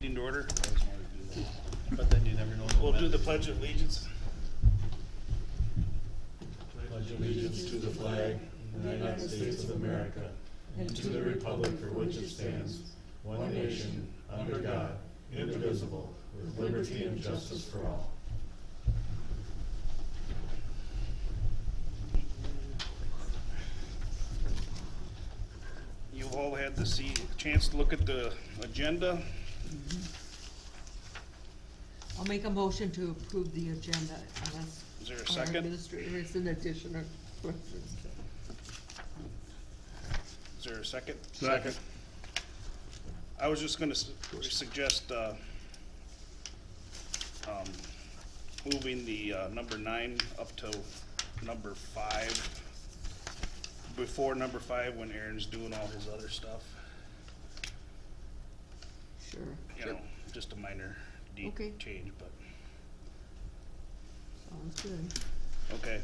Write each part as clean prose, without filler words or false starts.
into order. But then you never know. We'll do the Pledge of Allegiance. Pledge allegiance to the flag of the United States of America and to the republic for which it stands, one nation, under God, indivisible, with liberty and justice for all. You've all had the chance to look at the agenda. I'll make a motion to approve the agenda unless Is there a our second? administrator is an addition or questions. Is there a second? Second. I was just gonna suggest, moving the, number 9 up to number 5. Before number 5, when Aaron's doing all his other stuff. Sure. You know, just a minor Okay. change, but, Sounds good. okay.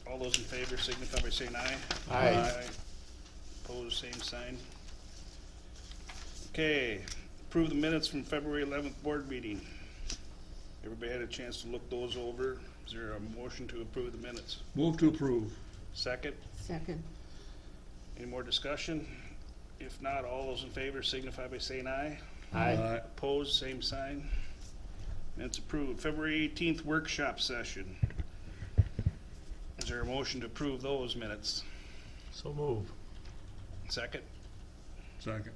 All those in favor signify by saying aye. Aye. Opposed, same sign. Okay, approve the minutes from February 11th board meeting. Everybody had a chance to look those over. Is there a motion to approve the minutes? Move to approve. Second? Second. Any more discussion? If not, all those in favor signify by saying aye. Aye. Opposed, same sign. Minutes approved. February 18th workshop session. Is there a motion to approve those minutes? So move. Second? Second.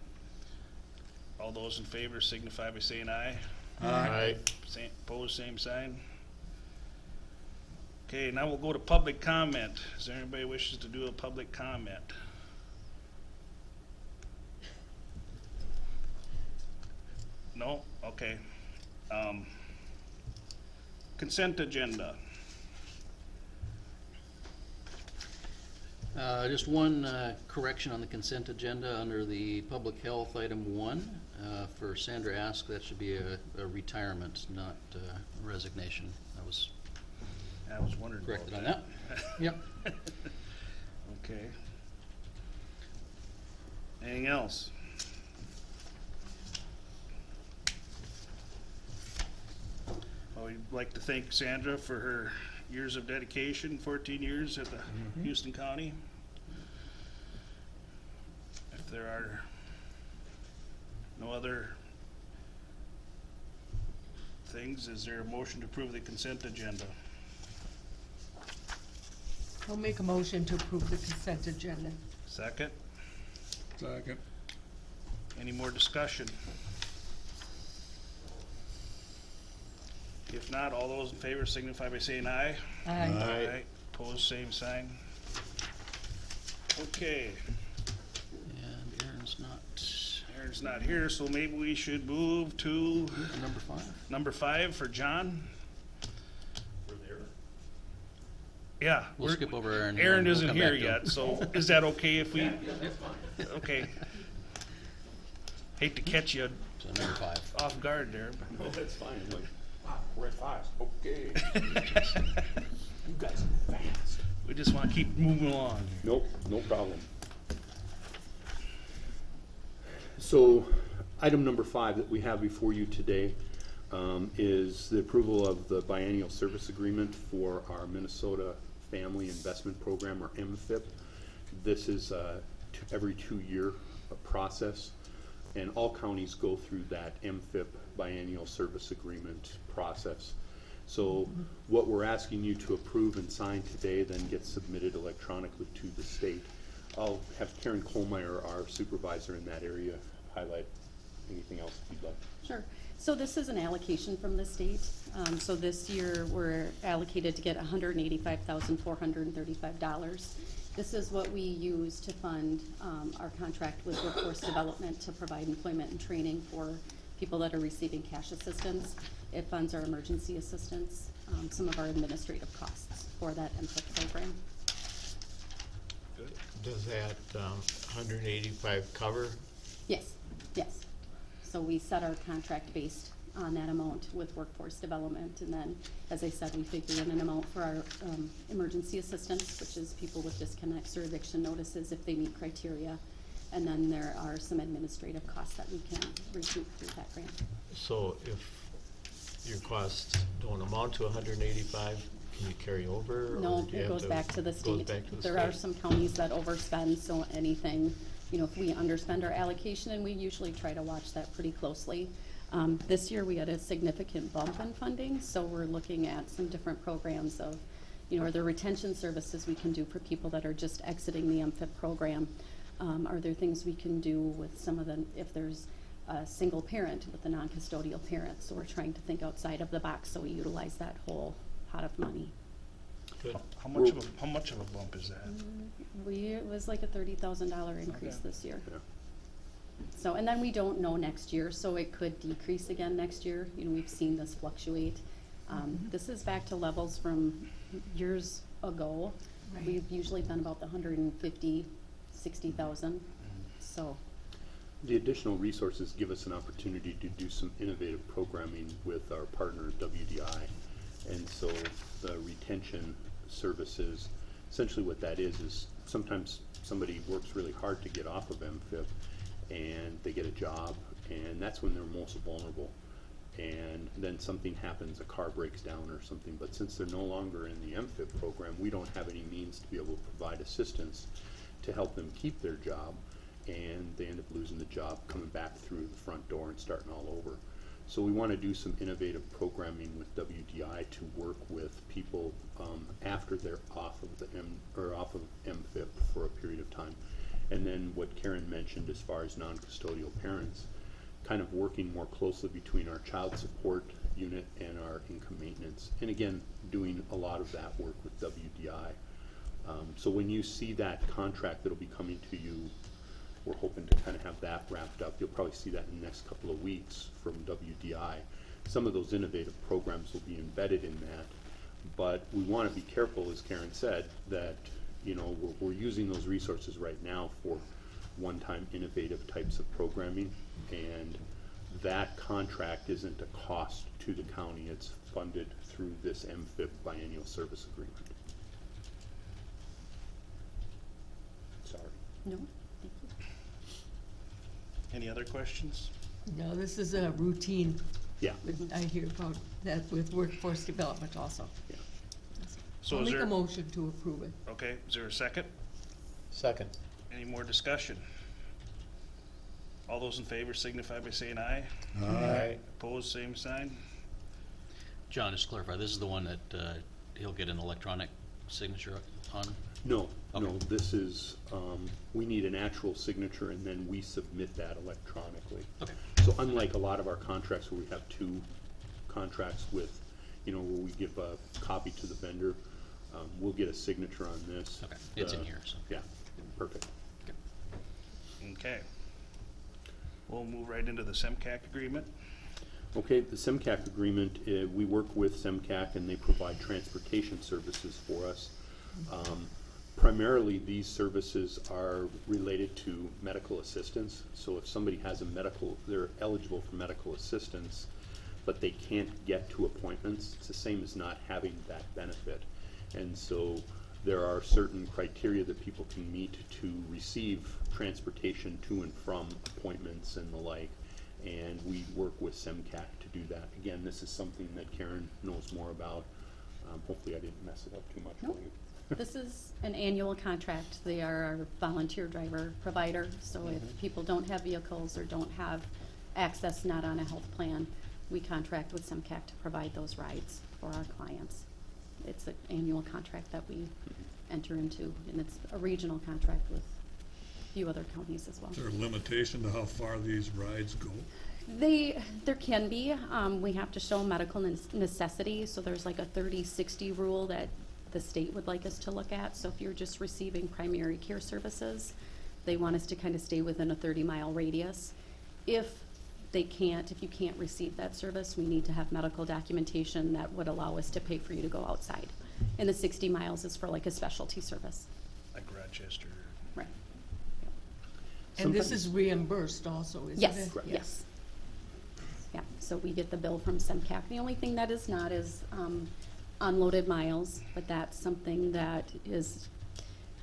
All those in favor signify by saying aye. Aye. Opposed, same sign. Okay, now we'll go to public comment. Is there anybody wishes to do a public comment? No? Okay. Consent agenda. Just one correction on the consent agenda under the public health item 1. For Sandra Ask, that should be a retirement, not resignation. I was wondering about Corrected on that. Yep. Okay. Anything else? I would like to thank Sandra for her years of dedication, 14 years at the Houston County. If there are no other things, is there a motion to approve the consent agenda? I'll make a motion to approve the consent agenda. Second? Second. Any more discussion? If not, all those in favor signify by saying aye. Aye. Opposed, same sign. Okay, And Aaron's not Aaron's not here, so maybe we should move to number 5. number 5 for John. Yeah. We'll skip over Aaron. Aaron and we'll isn't come here back to him. yet, so is that okay if we? Okay. Hate to catch you So number 5. off guard there. No, that's fine. I'm like, wow, we're at 5. Okay. You guys are fast. We just want to keep moving along. Nope, no problem. So, item number 5 that we have before you today is the approval of the biennial service agreement for our Minnesota Family Investment Program, or MFIP. This is every 2-year process, and all counties go through that MFIP biennial service agreement process. So what we're asking you to approve and sign today then gets submitted electronically to the state. I'll have Karen Kohlmeyer, our supervisor in that area, highlight anything else if you'd like. Sure. So this is an allocation from the state. So this year, we're allocated to get $185,435. This is what we use to fund our contract with Workforce Development to provide employment and training for people that are receiving cash assistance. It funds our emergency assistance, some of our administrative costs for that MFIP program. Does that 185 cover? Yes, yes. So we set our contract based on that amount with Workforce Development, and then, as I said, we figure in an amount for our emergency assistance, which is people with disconnects or eviction notices if they meet criteria. And then there are some administrative costs that we can recoup through that grant. So if your costs don't amount to 185, can you carry over? or No, do you it have goes back to the goes state. back to the There are state? some counties that overspend, so anything, you know, if we underspend our allocation, and we usually try to watch that pretty closely. This year, we had a significant bump in funding, so we're looking at some different programs of, you know, are there retention services we can do for people that are just exiting the MFIP program? Are there things we can do with some of the, if there's a single parent with a non-custodial parent? So we're trying to think outside of the box, so we utilize that whole pot of money. Good. How much of a bump is that? It was like a $30,000 increase Okay. this year. Yeah. So, and then we don't know next year, so it could decrease again next year. You know, we've seen this fluctuate. This is back to levels from years ago. Right. We've usually been about the 150, 60,000, so. The additional resources give us an opportunity to do some innovative programming with our partner WDI. And so the retention services, essentially what that is sometimes somebody works really hard to get off of MFIP and they get a job, and that's when they're most vulnerable. And then something happens, a car breaks down or something, but since they're no longer in the MFIP program, we don't have any means to be able to provide assistance to help them keep their job, and they end up losing the job, coming back through the front door and starting all over. So we want to do some innovative programming with WDI to work with people after they're off of MFIP for a period of time. And then what Karen mentioned as far as non-custodial parents, kind of working more closely between our child support unit and our income maintenance. And again, doing a lot of that work with WDI. So when you see that contract that'll be coming to you, we're hoping to kind of have that wrapped up. You'll probably see that in the next couple of weeks from WDI. Some of those innovative programs will be embedded in that, but we want to be careful, as Karen said, that you know we're using those resources right now for one-time innovative types of programming, and that contract isn't a cost to the county. It's funded through this MFIP biennial service agreement. Sorry. No, thank you. Any other questions? No, this is a routine, Yeah. I hear about that with workforce development also. Yeah. So I'll is make there, a motion to approve it. okay, is there a second? Second. Any more discussion? All those in favor signify by saying aye. Aye. Opposed, same sign. John, just to clarify, this is the one that he'll get an electronic signature on? No, no, Okay. this is, we need an actual signature and then we submit that electronically. Okay. So unlike a lot of our contracts where we have two contracts with, you know, where we give a copy to the vendor, we'll get a signature on this. Okay, it's in here, so. Yeah, perfect. Okay. We'll move right into the SEMCAC agreement. Okay, the SEMCAC agreement, we work with SEMCAC and they provide transportation services for us. Primarily, these services are related to medical assistance. So if somebody has a they're eligible for medical assistance, but they can't get to appointments, it's the same as not having that benefit. And so there are certain criteria that people can meet to receive transportation to and from appointments and the like. And we work with SEMCAC to do that. Again, this is something that Karen knows more about. Hopefully I didn't mess it up too much Nope. for you. This is an annual contract. They are our volunteer driver provider, so if people don't have vehicles or don't have access, not on a health plan, we contract with SEMCAC to provide those rides for our clients. It's an annual contract that we enter into, and it's a regional contract with a few other counties as well. Is there a limitation to how far these rides go? There can be. We have to show medical necessity, so there's like a 30-60 rule that the state would like us to look at. So if you're just receiving primary care services, they want us to kind of stay within a 30-mile radius. If you can't receive that service, we need to have medical documentation that would allow us to pay for you to go outside. And the 60 miles is for like a specialty service. Like Rochester. Right. And this Sometimes- is reimbursed also, isn't it? Yes, yes. Yeah, so we get the bill from SEMCAC. The only thing that is not is unloaded miles, but that's something that is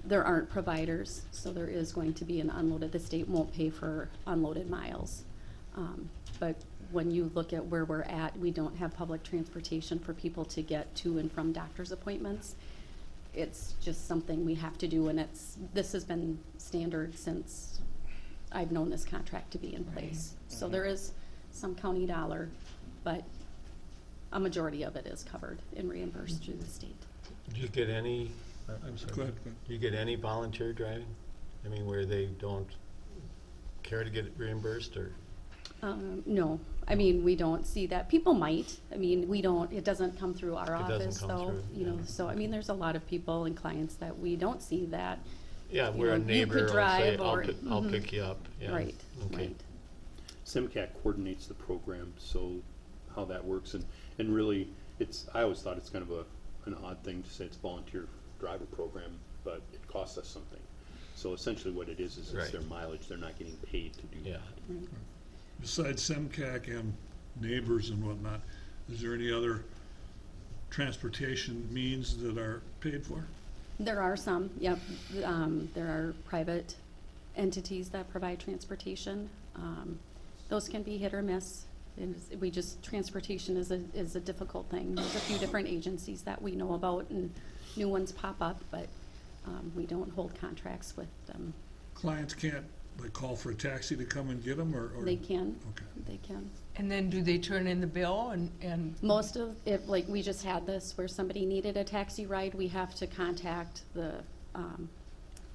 There aren't providers, so there is going to be an unloaded, the state won't pay for unloaded miles. But when you look at where we're at, we don't have public transportation for people to get to and from doctor's appointments. It's just something we have to do, and this has been standard since I've known this contract to be in place. So there is some county dollar, but a majority of it is covered and reimbursed through the state. Do you get any, I'm sorry, Go ahead. do you get any volunteer driving? I mean, where they don't care to get it reimbursed, or? No, I mean, we don't see that. People might. I mean, we don't, it doesn't come through our doesn't office come though, through, you know, yeah. so, I mean, there's a lot of people and clients that we don't see that. Yeah, You where a know, you neighbor could will say, drive I'll or- I'll mhm. pick you up, yeah. Right, Okay. right. SEMCAC coordinates the program, so how that works, and really, I always thought it's kind of an odd thing to say it's volunteer driver program, but it costs us something. So essentially what it is it's Right. their mileage, they're not getting paid to do Yeah. that. Right. Besides SEMCAC and neighbors and whatnot, is there any other transportation means that are paid for? There are some, yep. There are private entities that provide transportation. Those can be hit or miss. And transportation is a difficult thing. There's a few different agencies that we know about and new ones pop up, but we don't hold contracts with them. Clients can't, like, call for a taxi to come and get them, or? They can, Okay. they can. And then do they turn in the bill and? Most of it, like we just had this where somebody needed a taxi ride, we have to contact the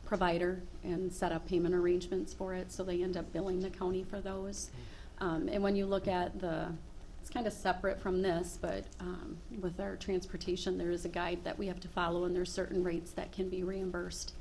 provider and set up payment arrangements for it, so they end up billing the county for those. And when you look at it's kind of separate from this, but with our transportation, there is a guide that we have to follow, and there's certain rates that can be reimbursed.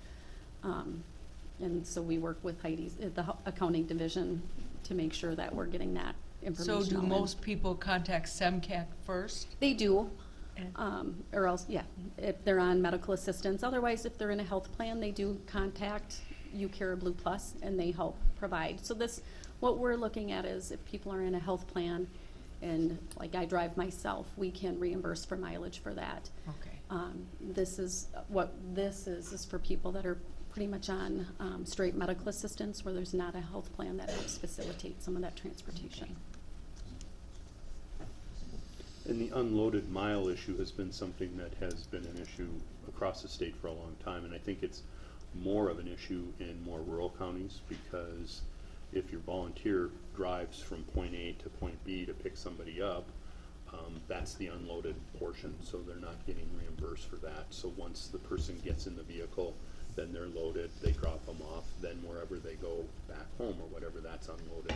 And so we work with Heidi's, the accounting division, to make sure that we're getting that information So do out in. most people contact SEMCAC first? They do, And- or else, yeah, if they're on medical assistance. Otherwise, if they're in a health plan, they do contact UCare or Blue Plus, and they help provide. So what we're looking at is if people are in a health plan, and like I drive myself, we can reimburse for mileage for that. Okay. This is for people that are pretty much on straight medical assistance, where there's not a health plan that helps facilitate some of that transportation. And the unloaded mile issue has been something that has been an issue across the state for a long time, and I think it's more of an issue in more rural counties, because if your volunteer drives from point A to point B to pick somebody up, that's the unloaded portion, so they're not getting reimbursed for that. So once the person gets in the vehicle, then they're loaded, they drop them off, then wherever they go back home or whatever, that's unloaded.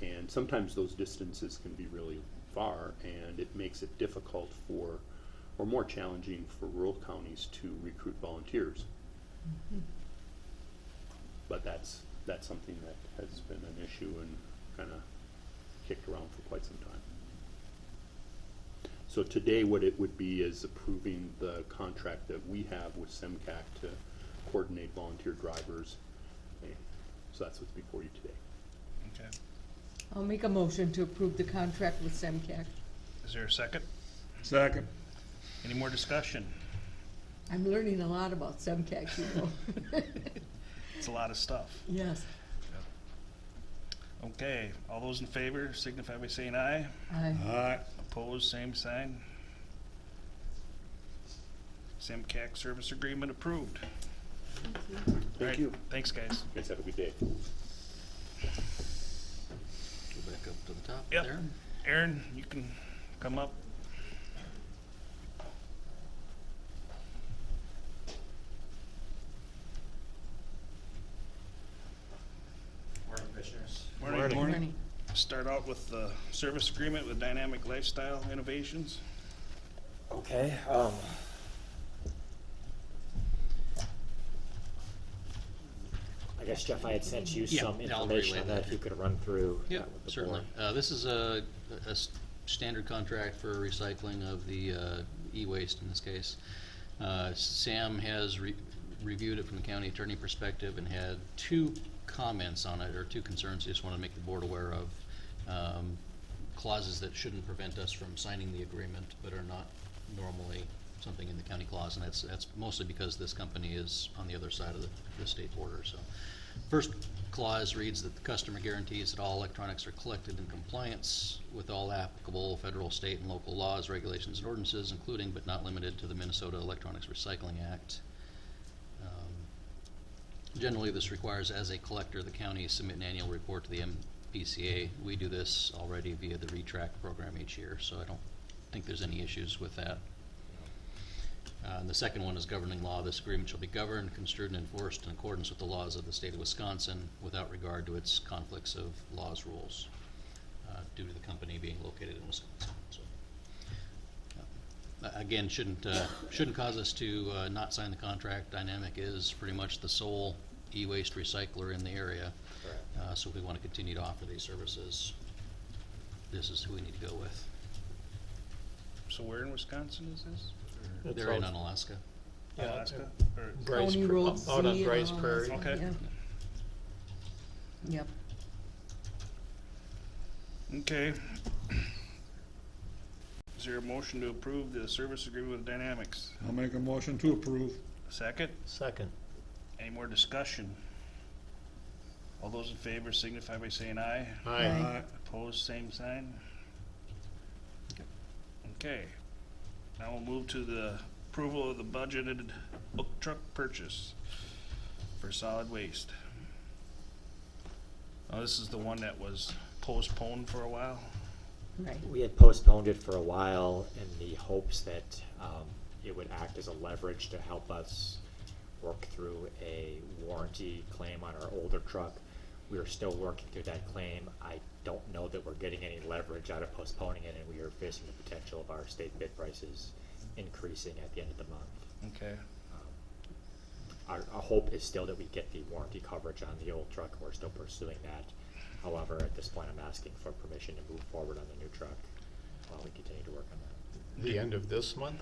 And sometimes those distances can be really far, and it makes it difficult or more challenging for rural counties to recruit volunteers. But that's something that has been an issue and kind of kicked around for quite some time. So today what it would be is approving the contract that we have with SEMCAC to coordinate volunteer drivers. So that's what's before you today. Okay. I'll make a motion to approve the contract with SEMCAC. Is there a second? Second. Any more discussion? I'm learning a lot about SEMCAC, you know. It's a lot of stuff. Yes. Okay, all those in favor signify by saying aye. Aye. Opposed, same sign. SEMCAC service agreement approved. All Thank right, you. Thanks, guys. You guys have a good day. Go back up to the top Yep. there. Aaron, you can come up. Morning, Commissioners. Morning. Morning. Start out with the service agreement with Dynamic Lifestyle Innovations. Okay, I guess, Jeff, I had sent you Yeah, some I'll information on relay that, that. if you could run through Yeah, that with the certainly. board. This is a standard contract for recycling of the e-waste in this case. Sam has reviewed it from the county attorney perspective and had two comments on it, or two concerns he just wanted to make the board aware of. Clauses that shouldn't prevent us from signing the agreement, but are not normally something in the county clause, and that's mostly because this company is on the other side of the state border, so. First clause reads that the customer guarantees that all electronics are collected in compliance with all applicable federal, state, and local laws, regulations, and ordinances, including but not limited to the Minnesota Electronics Recycling Act. Generally, this requires, as a collector, the county submit an annual report to the MPCA. We do this already via the retrack program each year, so I don't think there's any issues with that. And the second one is governing law. This agreement shall be governed, construed, and enforced in accordance with the laws of the state of Wisconsin without regard to its conflicts of laws, rules, due to the company being located in Wisconsin. So, again, shouldn't cause us to not sign the contract. Dynamic is pretty much the sole e-waste recycler in the area. So if we want to continue to offer these services, this is who we need to go with. So where in Wisconsin is this? It's They're in out- Unalaska. Yeah, Alaska? Or- Bryce County Pra- Road out on Z and Bryce all that Prairie. stuff, Okay. yeah. Yep. Okay. Is there a motion to approve the service agreement with Dynamics? I'll make a motion to approve. Second? Second. Any more discussion? All those in favor signify by saying aye. Aye. Opposed, same sign. Okay. Now we'll move to the approval of the budgeted book truck purchase for solid waste. Now, this is the one that was postponed for a while. Right. We had postponed it for a while in the hopes that it would act as a leverage to help us work through a warranty claim on our older truck. We are still working through that claim. I don't know that we're getting any leverage out of postponing it, and we are facing the potential of our state bid prices increasing at the end of the month. Okay. Our hope is still that we get the warranty coverage on the old truck. We're still pursuing that. However, at this point, I'm asking for permission to move forward on the new truck while we continue to work on that. The end of this month?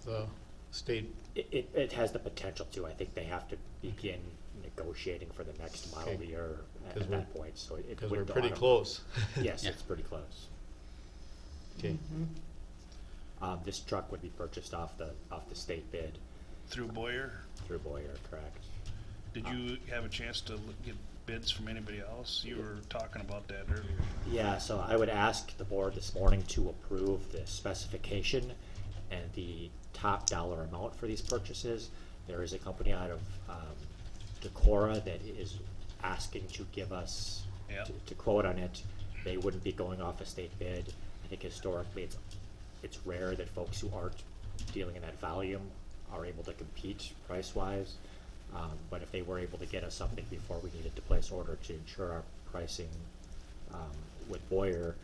The state, It has the potential to. I think they have to begin negotiating for the next model Okay. year 'Cause at we're- that point, so it because we're would pretty auto- close. Yes, Yeah. it's pretty close. Okay. This truck would be purchased off the state bid Through Boyer, through Boyer, correct? did you have a chance to get bids from anybody else? You were talking about that earlier. Yeah, so I would ask the board this morning to approve the specification and the top dollar amount for these purchases. There is a company out of Decorah that is asking to give us, Yep. to quote on it. They wouldn't be going off a state bid. I think historically it's rare that folks who aren't dealing in that volume are able to compete price-wise. But if they were able to get us something before we needed to place order to ensure our pricing with Boyer,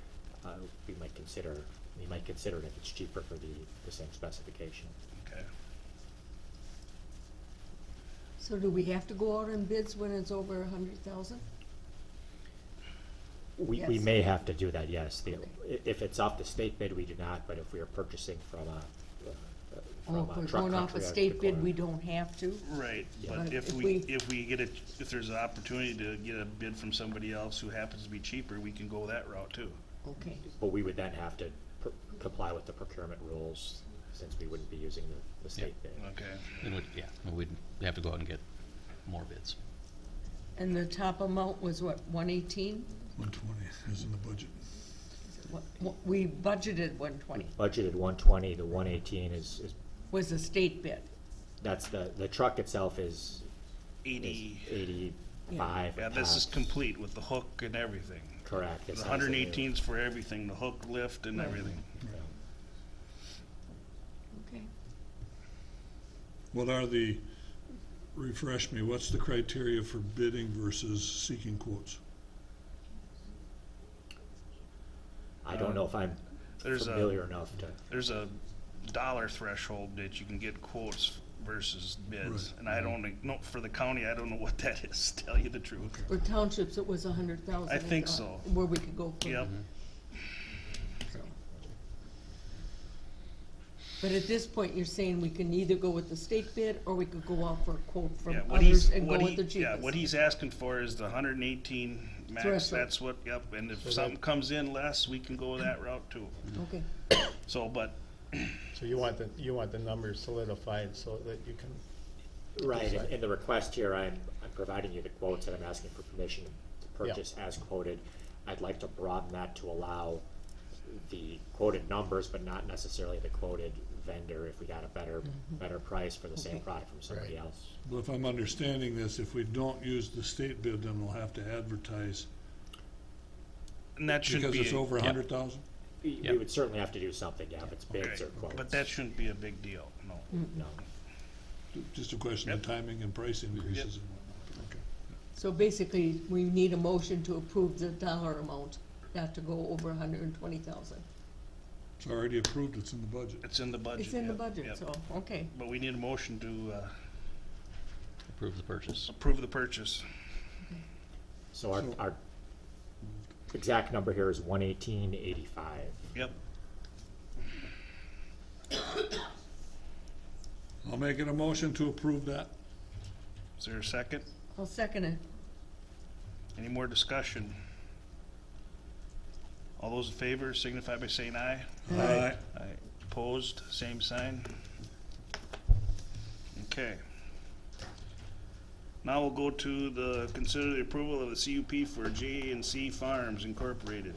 we might consider it if it's cheaper for the same specification. Okay. So do we have to go out on bids when it's over 100,000? We Yes. may have to do that, yes. Okay. If it's off the state bid, we do not, but if we are purchasing from a Oh, if we're truck going off a country out of state bid, Decorah. we don't have to? Right, Yeah. but But if if we we- get if there's an opportunity to get a bid from somebody else who happens to be cheaper, we can go that route too. Okay. But we would then have to comply with the procurement rules, since we wouldn't be using the state bid. Okay. And we'd have to go out and get more bids. And the top amount was what, 118? 120 is in the budget. We budgeted 120, Budgeted 120, the 118 is was a state bid. that's the truck itself is 80. 85. Yeah, this is tops. complete with the hook and everything. Correct. The It's 118's for everything, the hook, lift, and Right. everything. Okay. What are refresh me, what's the criteria for bidding versus seeking quotes? I don't know if I'm There's familiar enough to. There's a dollar threshold that you can get quotes versus bids. Right. And I don't know, for the county, I don't know what that is, to tell you the truth. For townships, it was 100,000. I think thought, so. Where we could go from. Yep. So. But at this point, you're saying we can either go with the state bid, or we could go out for a quote from Yeah, others and go with the cheapest. yeah, what he's asking for is the 118 max, Threshold. that's what, yep, and if So something that- comes in less, we can go that route too. Okay. So, but, So you want the numbers solidified so that you can, Right, Decide. in the request here, I'm providing you the quotes and I'm asking for permission to Yeah. purchase as quoted. I'd like to broaden that to allow the quoted numbers, but not necessarily the quoted vendor if we got a better price for the same Okay. product from somebody Right. else. Well, if I'm understanding this, if we don't use the state bid, then we'll have to advertise and that shouldn't because be. it's over yeah. 100,000? We Yep. would certainly have to do something, yeah, if it's bids Okay, or quotes. but that shouldn't be a big deal, no. No. Just a question of Yep. timing and price increases and whatnot. Okay. So basically, we need a motion to approve the dollar amount, not to go over 120,000. It's already approved, it's in the budget. It's in the budget. It's in the yep, budget, yep. so, okay. But we need a motion to Approve the purchase. approve the purchase. So So- our exact number here is 118.85. Yep. I'll make it a motion to approve that. Is there a second? I'll second it. Any more discussion? All those in favor signify by saying aye. Aye. Aye. Opposed, same sign. Okay. Now we'll go to the, consider the approval of the CUP for J&C Farms Incorporated.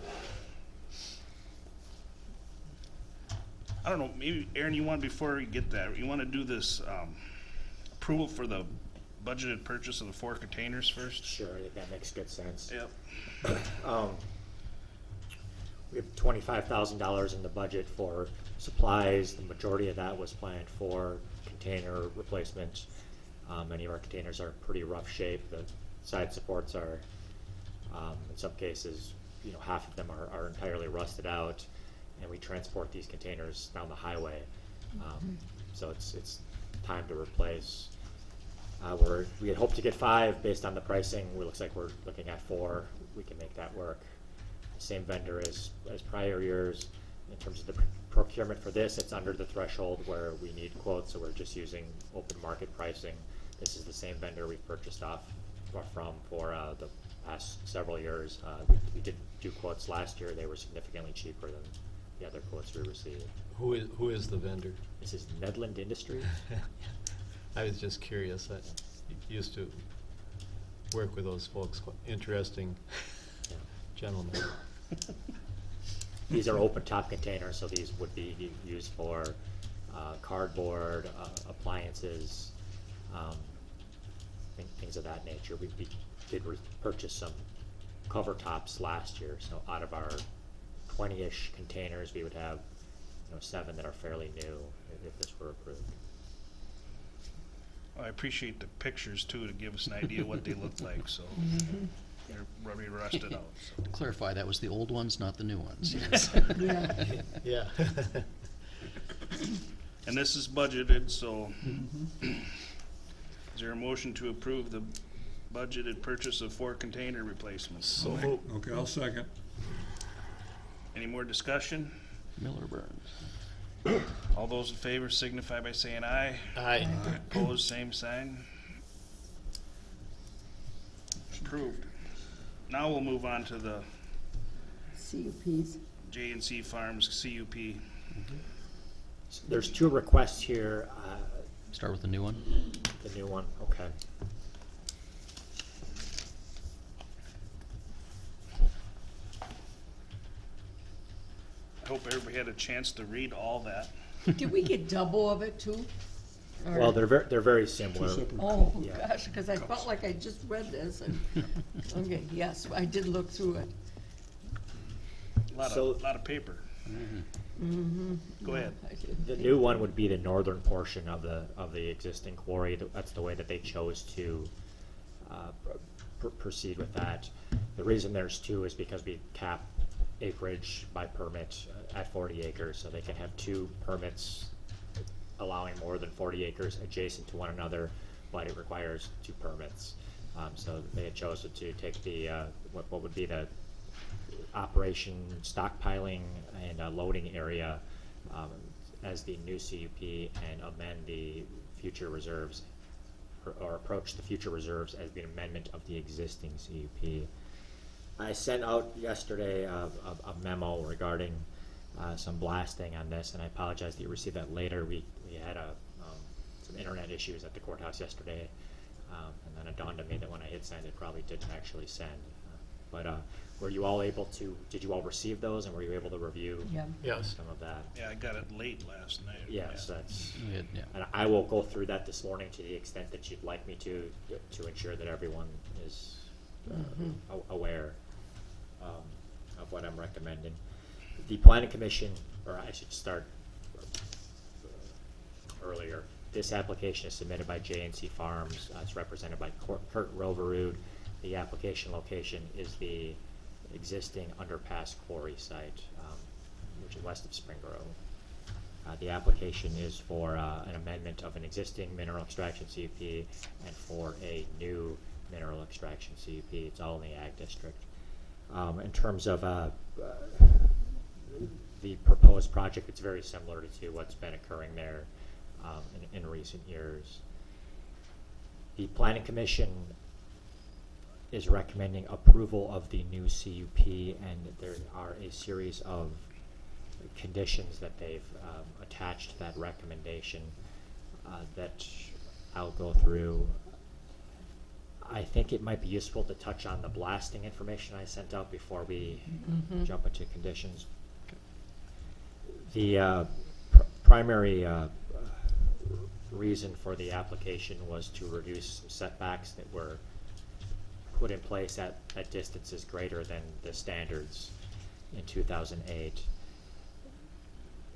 I don't know, maybe, Aaron, you want, before we get that, you want to do this approval for the budgeted purchase of the 4 containers first? Sure, that makes good sense. Yep. We have $25,000 in the budget for supplies. The majority of that was planned for container replacement. Many of our containers are in pretty rough shape. The side supports are, in some cases, half of them are entirely rusted out, and we transport these containers down the highway. So it's time to replace. We had hoped to get 5 based on the pricing. It looks like we're looking at 4. We can make that work. Same vendor as prior years. In terms of the procurement for this, it's under the threshold where we need quotes, so we're just using open market pricing. This is the same vendor we've purchased from for the past several years. We did do quotes last year. They were significantly cheaper than the other quotes we received. who is the vendor? This is Nedland Industries. I was just curious. I used to work with those folks. Interesting Yeah. gentlemen. These are open top containers, so these would be used for cardboard, appliances, things of that nature. We did purchase some cover tops last year, so out of our 20-ish containers, we would have 7 that are fairly new if this were approved. I appreciate the pictures too, to give us an idea what they look like, so they're probably rusted out, so. To clarify, that was the old ones, not the new ones. Yes. Yeah. Yeah. And this is budgeted, so is there a motion to approve the budgeted purchase of 4 container replacements? So moved. Okay, I'll second. Any more discussion? Miller Burns. All those in favor signify by saying aye. Aye. Opposed, same sign. Approved. Now we'll move on to the CUPs. J&C Farms CUP. So there's 2 requests here. Start with the new one. The new one, okay. I hope everybody had a chance to read all that. Did we get double of it too? Or- Well, they're very similar. Two separate. Oh, Yeah. gosh, because I felt like I just read this and, okay, yes, I did look through it. So- Lot of paper. Go ahead. I did. The new one would be the northern portion of the existing quarry. That's the way that they chose to proceed with that. The reason there's 2 is because we cap acreage by permit at 40 acres, so they can have 2 permits allowing more than 40 acres adjacent to one another, but it requires 2 permits. So they had chosen to take the what would be the operation stockpiling and loading area as the new CUP and amend the future reserves or approach the future reserves as the amendment of the existing CUP. I sent out yesterday a memo regarding some blasting on this, and I apologize that you received that later. We had some internet issues at the courthouse yesterday, and then it dawned on me that when I hit send, it probably didn't actually send. But were you all able to, did you all receive those, and were you able to review Yeah. Yes. some of that? Yeah, I got it late last night. Yes, that's, We had- yeah. and I will go through that this morning to the extent that you'd like me to ensure that everyone is aware of what I'm recommending. The Planning Commission, or I should start earlier, this application is submitted by J&C Farms. It's represented by Kurt Roverud. The application location is the existing underpass quarry site, which is west of Spring Grove. The application is for an amendment of an existing mineral extraction CUP and for a new mineral extraction CUP. It's all in the Ag District. In terms of the proposed project, it's very similar to what's been occurring there in recent years. The Planning Commission is recommending approval of the new CUP, and there are a series of conditions that they've attached to that recommendation that I'll go through. I think it might be useful to touch on the blasting information I sent out before we jump into conditions. The primary reason for the application was to reduce setbacks that were put in place at distances greater than the standards in 2008.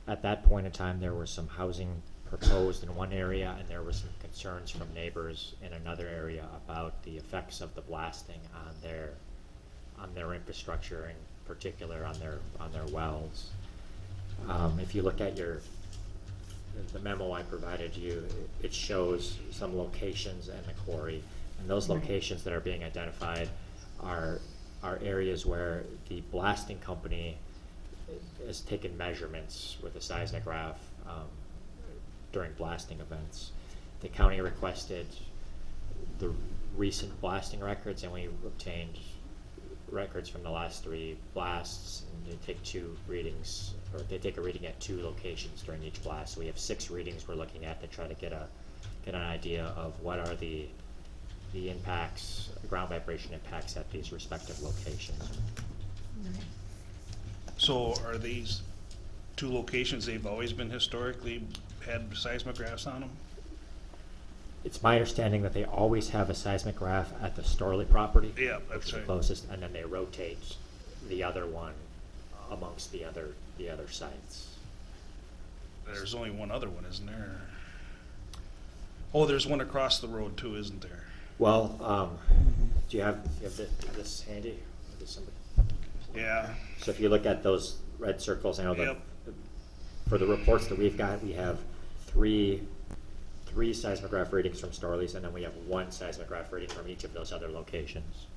At that point in time, there was some housing proposed in one area, and there were some concerns from neighbors in another area about the effects of the blasting on their infrastructure, in particular on their wells. If you look at the memo I provided you, it shows some locations in the quarry, and those locations that are being identified are areas where the blasting company has taken measurements with a seismograph during blasting events. The county requested the recent blasting records, and we obtained records from the last 3 blasts, and they take 2 readings, or they take a reading at 2 locations during each blast. So we have 6 readings we're looking at to try to get an idea of what are the impacts, ground vibration impacts at these respective locations. So are these 2 locations, they've always been historically had seismographs on them? It's my understanding that they always have a seismograph at the Storley property. Yeah, which that's is the right. closest, and then they rotate the other one amongst the other sites. There's only one other one, isn't there? Oh, there's one across the road too, isn't there? Well, do you have this handy? Or does somebody? Yeah. So if you look at those red circles, I know that Yep. for the reports that we've got, we have three seismograph readings from Storley's, and then we have 1 seismograph reading from each of those other locations.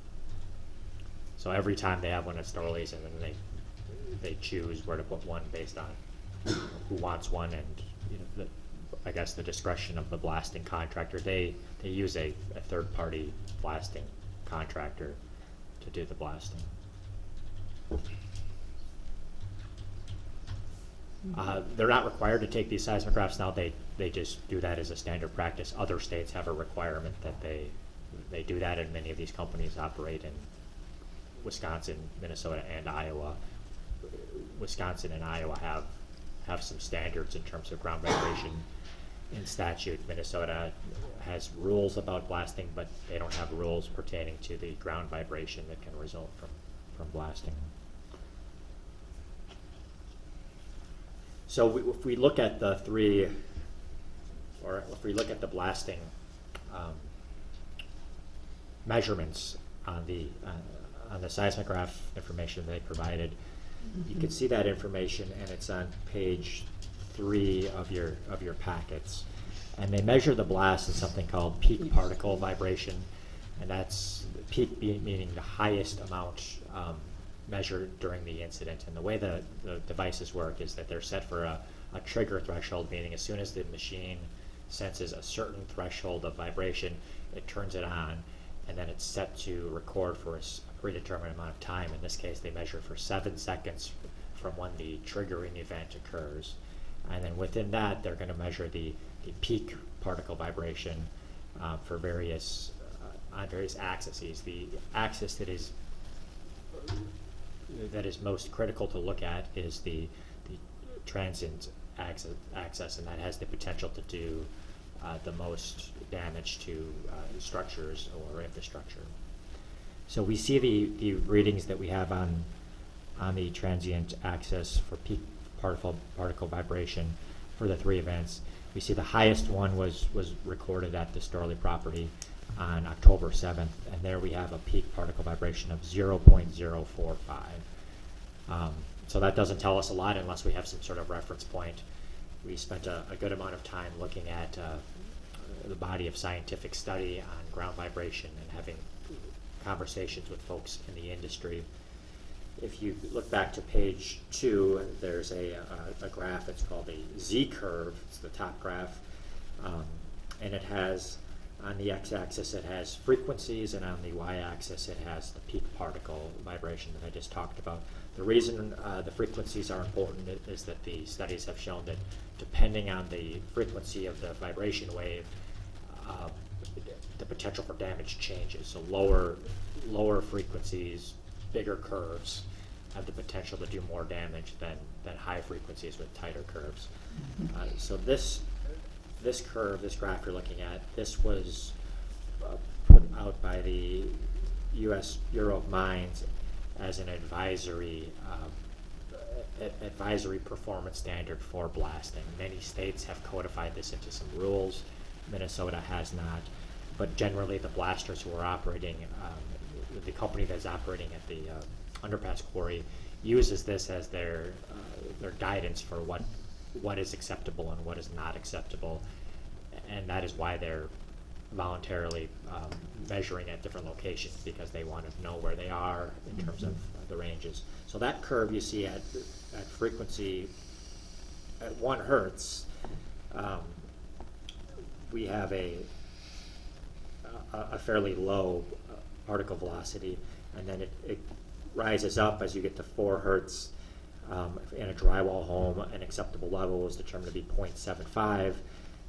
So every time they have one at Storley's, and then they choose where to put one based on who wants one, and I guess the discretion of the blasting contractor. They use a third-party blasting contractor to do the blasting. They're not required to take these seismographs now. They just do that as a standard practice. Other states have a requirement that they do that, and many of these companies operate in Wisconsin, Minnesota, and Iowa. Wisconsin and Iowa have some standards in terms of ground vibration in statute. Minnesota has rules about blasting, but they don't have rules pertaining to the ground vibration that can result from blasting. So if we look at the if we look at the blasting measurements on the seismograph information they provided, you can see that information, and it's on page 3 of your packets. And they measure the blast in something called peak particle vibration, and that's peak meaning the highest amount measured during the incident. And the way the devices work is that they're set for a trigger threshold, meaning as soon as the machine senses a certain threshold of vibration, it turns it on, and then it's set to record for a predetermined amount of time. In this case, they measure for 7 seconds from when the triggering event occurs. And then within that, they're going to measure the peak particle vibration for various on various axes. The axis that is most critical to look at is the transient axis, and that has the potential to do the most damage to structures or infrastructure. So we see the readings that we have on the transient axis for peak particle vibration for the 3 events. We see the highest one was recorded at the Storley property on October 7th, and there we have a peak particle vibration of 0.045. So that doesn't tell us a lot unless we have some sort of reference point. We spent a good amount of time looking at the body of scientific study on ground vibration and having conversations with folks in the industry. If you look back to page 2, there's a graph. It's called a Z-curve. It's the top graph. And it has, on the x-axis, it has frequencies, and on the y-axis, it has the peak particle vibration that I just talked about. The reason the frequencies are important is that the studies have shown that depending on the frequency of the vibration wave, the potential for damage changes. So lower frequencies, bigger curves have the potential to do more damage than high frequencies with tighter curves. So this curve, this graph you're looking at, this was put out by the U.S. Bureau of Mines as an advisory performance standard for blasting. Many states have codified this into some rules. Minnesota has not. But generally, the blasters who are operating, the company that's operating at the underpass quarry uses this as their guidance for what is acceptable and what is not acceptable, and that is why they're voluntarily measuring at different locations, because they want to know where they are in terms of the ranges. So that curve you see at frequency at 1 hertz, we have a fairly low particle velocity, and then it rises up as you get to 4 hertz. In a drywall home, an acceptable level is determined to be 0.75.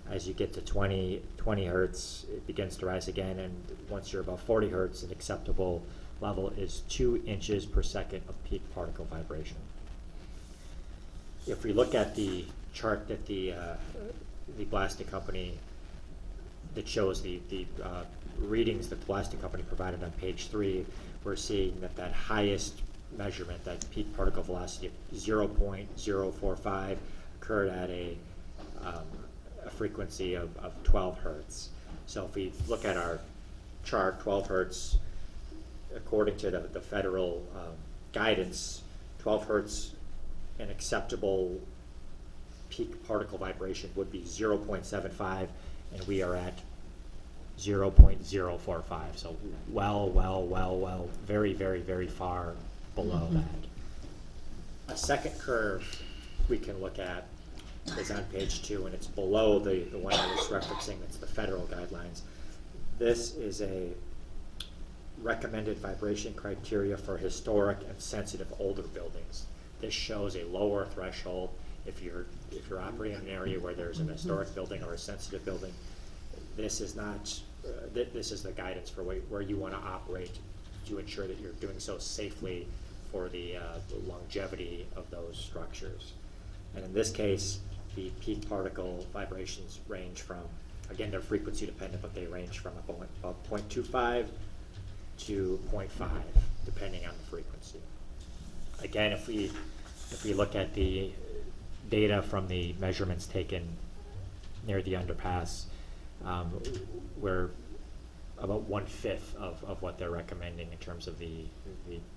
As you get to 20 hertz, it begins to rise again, and once you're above 40 hertz, an acceptable level is 2 inches per second of peak particle vibration. If we look at the chart that the blasting company that shows the readings that the blasting company provided on page 3, we're seeing that highest measurement, that peak particle velocity of 0.045, occurred at a frequency of 12 hertz. So if we look at our chart, 12 hertz, according to the federal guidance, 12 hertz, an acceptable peak particle vibration would be 0.75, and we are at 0.045. So well, very, very, very far below that. A second curve we can look at is on page 2, and it's below the one I was referencing. That's the federal guidelines. This is a recommended vibration criteria for historic and sensitive older buildings. This shows a lower threshold if you're operating in an area where there's an historic building or a sensitive building. This is not. This is the guidance for where you want to operate to ensure that you're doing so safely for the longevity of those structures. And in this case, the peak particle vibrations range from, again, they're frequency dependent, but they range from about 0.25 to 0.5, depending on the frequency. Again, if we look at the data from the measurements taken near the underpass, we're about 1/5 of what they're recommending in terms of the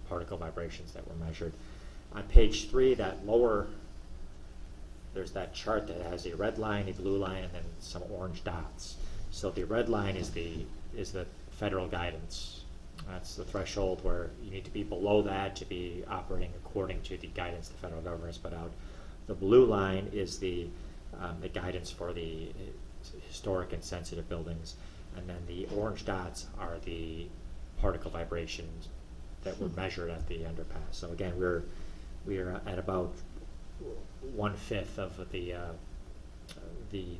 particle vibrations that were measured. On page 3, that lower, there's that chart that has a red line, a blue line, and then some orange dots. So the red line is the federal guidance. That's the threshold where you need to be below that to be operating according to the guidance the federal government has put out. The blue line is the guidance for the historic and sensitive buildings, and then the orange dots are the particle vibrations that were measured at the underpass. So again, we're we are at about 1/5 of the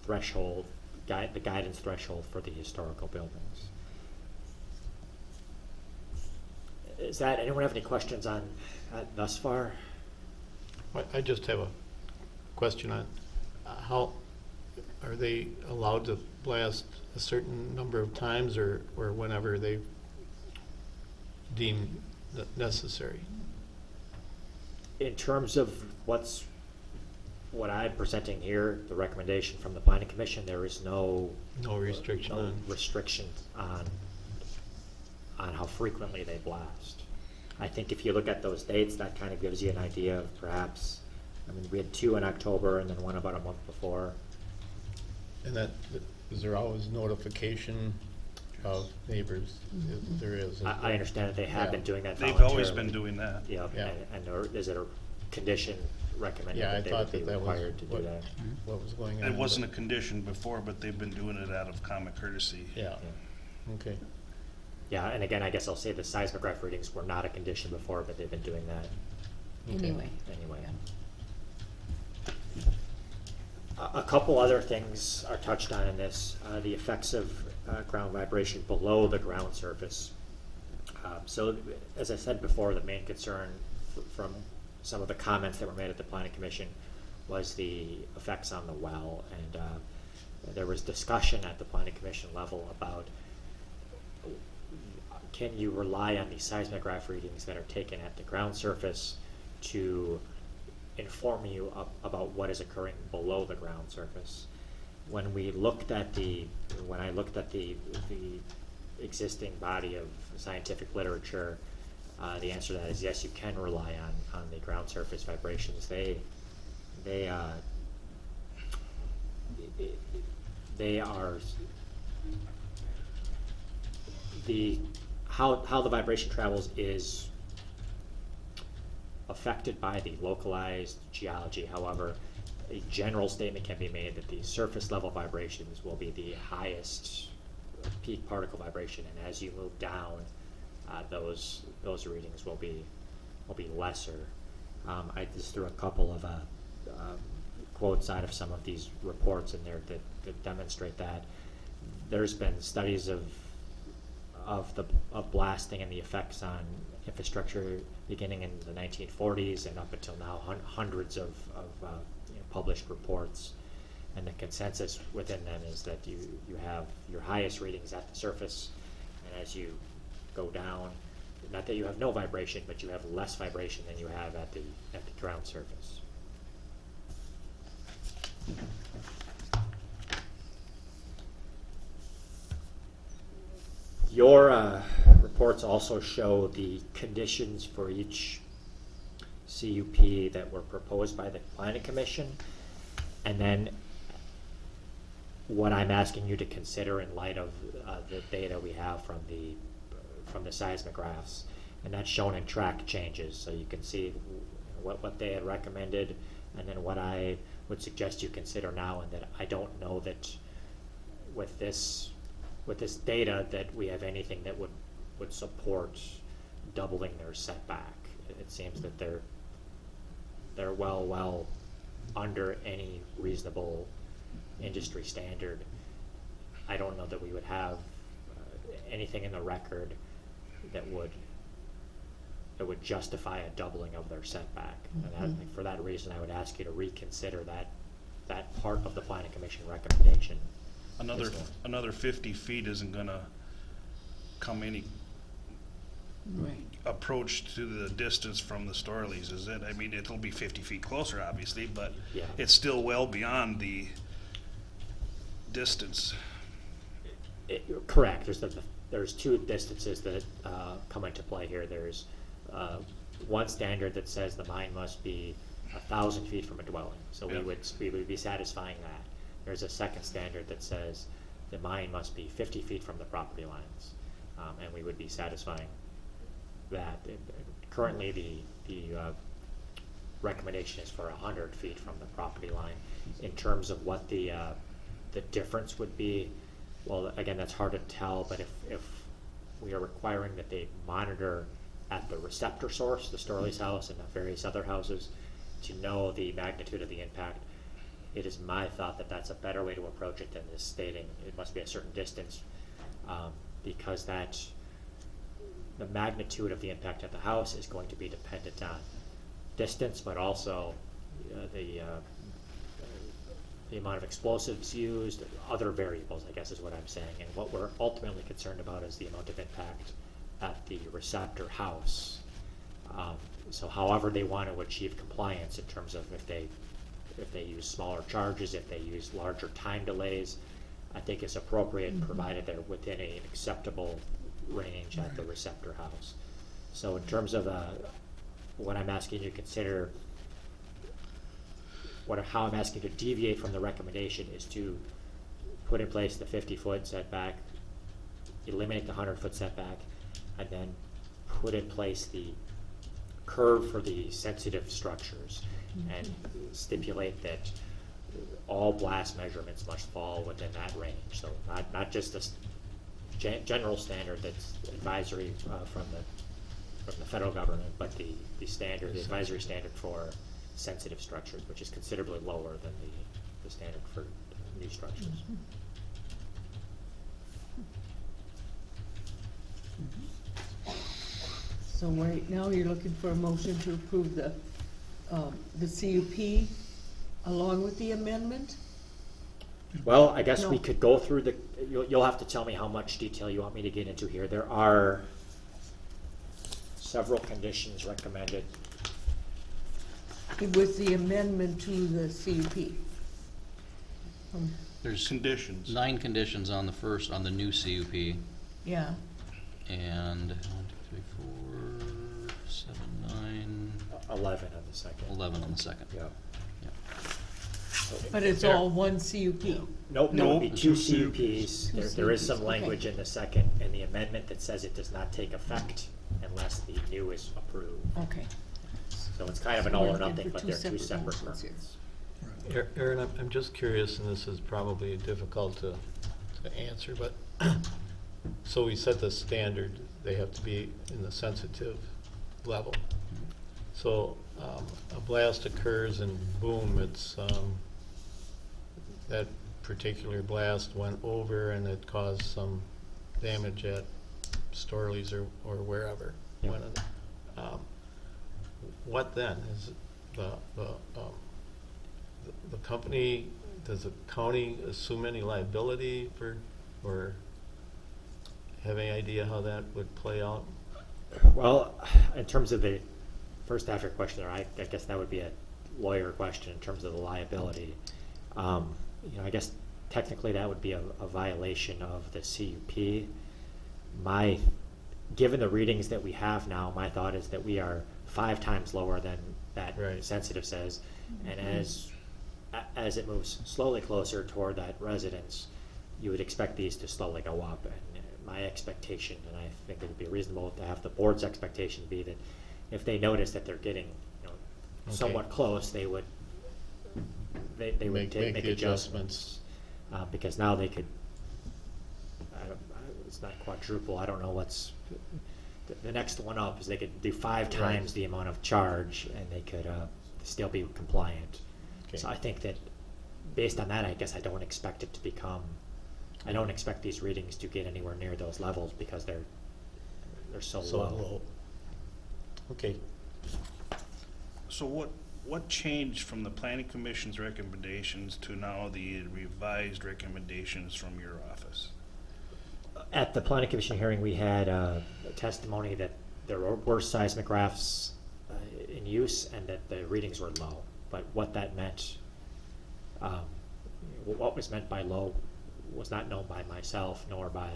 threshold, the guidance threshold for the historical buildings. Is that, anyone have any questions on thus far? I just have a question on how, are they allowed to blast a certain number of times or whenever they deem necessary? In terms of what I'm presenting here, the recommendation from the planning commission, there is no Restriction no on, restrictions on how frequently they blast. I think if you look at those dates, that kind of gives you an idea of perhaps, I mean, we had 2 in October and then 1 about a month before. and that, is there always notification of neighbors? There is. I understand that they have Yeah. been doing that They've voluntarily. always been doing that. Yeah, Yeah. is it a condition recommended Yeah, I that they thought would be that was required to do what, that? what was going on. It wasn't a condition before, but they've been doing it out of common courtesy. Yeah, okay. Yeah, and again, I guess I'll say the seismograph readings were not a condition before, but they've been doing that Anyway. anyway. A couple other things are touched on in this, the effects of ground vibration below the ground surface. So, as I said before, the main concern from some of the comments that were made at the planning commission was the effects on the well, and there was discussion at the planning commission level about can you rely on these seismograph readings that are taken at the ground surface to inform you about what is occurring below the ground surface. When I looked at the existing body of scientific literature, the answer to that is yes, you can rely on the ground surface vibrations. They are how the vibration travels is affected by the localized geology. However, a general statement can be made that the surface level vibrations will be the highest peak particle vibration, and as you move down, those readings will be lesser. I just threw a couple of quotes out of some of these reports in there that demonstrate that. There's been studies of blasting and the effects on infrastructure beginning in the 1940s and up until now, hundreds of published reports, and the consensus within them is that you have your highest readings at the surface, and as you go down, not that you have no vibration, but you have less vibration than you have at the ground surface. Your reports also show the conditions for each CUP that were proposed by the Planning Commission, and then what I'm asking you to consider in light of the data we have from the seismographs, and that's shown in track changes, so you can see what they had recommended, and then what I would suggest you consider now, and that I don't know that with this data that we have anything that would support doubling their setback. It seems that they're well under any reasonable industry standard. I don't know that we would have anything in the record that would justify a doubling of their setback. And for that reason, I would ask you to reconsider that part of the Planning Commission recommendation. Another 50 feet isn't gonna come any approach to the distance from the Storleys, is it? I mean, it'll be 50 feet closer, obviously, but Yeah. it's still well beyond the distance. Correct. There's two distances that come into play here. There's one standard that says the mine must be 1,000 feet from a dwelling, so Yeah. we would be satisfying that. There's a second standard that says the mine must be 50 feet from the property lines, and we would be satisfying that. Currently, the recommendation is for 100 feet from the property line. In terms of what the difference would be, well, again, that's hard to tell, but if we are requiring that they monitor at the receptor source, the Storley's house and the various other houses, to know the magnitude of the impact. It is my thought that that's a better way to approach it than just stating it must be a certain distance, because that the magnitude of the impact at the house is going to be dependent on distance, but also the amount of explosives used, other variables, I guess is what I'm saying. And what we're ultimately concerned about is the amount of impact at the receptor house. So however they want to achieve compliance in terms of if they use smaller charges, if they use larger time delays, I think it's appropriate, provided they're within an acceptable range at the receptor house. So in terms of what I'm asking you to consider, how I'm asking you to deviate from the recommendation is to put in place the 50-foot setback, eliminate the 100-foot setback, and then put in place the curve for the sensitive structures, and stipulate that all blast measurements must fall within that range. So not just the general standard that's advisory from the federal government, but the standard, the advisory standard for sensitive structures, which is considerably lower than the standard for new structures. So right now, you're looking for a motion to approve the CUP along with the amendment? Well, I guess we No. could go through you'll have to tell me how much detail you want me to get into here. There are several conditions recommended. With the amendment to the CUP? There's Conditions. 9 conditions on the new CUP, Yeah, and 1, 2, 3, 4, 7, 9, 11 on the second. 11 on the second. Yeah. but it's all one CUP? Nope, there will be No. 2 Two CUPs. Two There is some CUPs, okay. language in the second, in the amendment that says it does not take effect unless the new is approved. Okay. So it's kind of an So all we're or looking nothing, for but two they're 2 separate separate motions here. permits. Aaron, I'm just curious, and this is probably difficult to answer, but so we set the standard, they have to be in the sensitive level. So a blast occurs and boom, it's that particular blast went over and it caused some damage at Storley's or wherever. Yeah. When it, what then? Is the company, does the county assume any liability for, or have any idea how that would play out? Well, in terms of the first half of your question there, I guess that would be a lawyer question in terms of the liability. I guess technically that would be a violation of the CUP. Given the readings that we have now, my thought is that we are 5 times lower than that Right. sensitive says, and as it moves slowly closer toward that residence, you would expect these to slowly go up. And my expectation, and I think it would be reasonable to have the board's expectation be that if they notice that they're getting somewhat close, they would Make make the adjustments. Because now they could, it's not quadruple, I don't know what's, the next one up is they could do 5 times the amount of charge and they could still be compliant. Okay. So I think that based on that, I guess I don't expect it to become, I don't expect these readings to get anywhere near those levels because they're so low. Okay. So what changed from the planning commission's recommendations to now the revised recommendations from your office? At the planning commission hearing, we had a testimony that there were seismographs in use and that the readings were low. But what that meant, what was meant by low was not known by myself nor by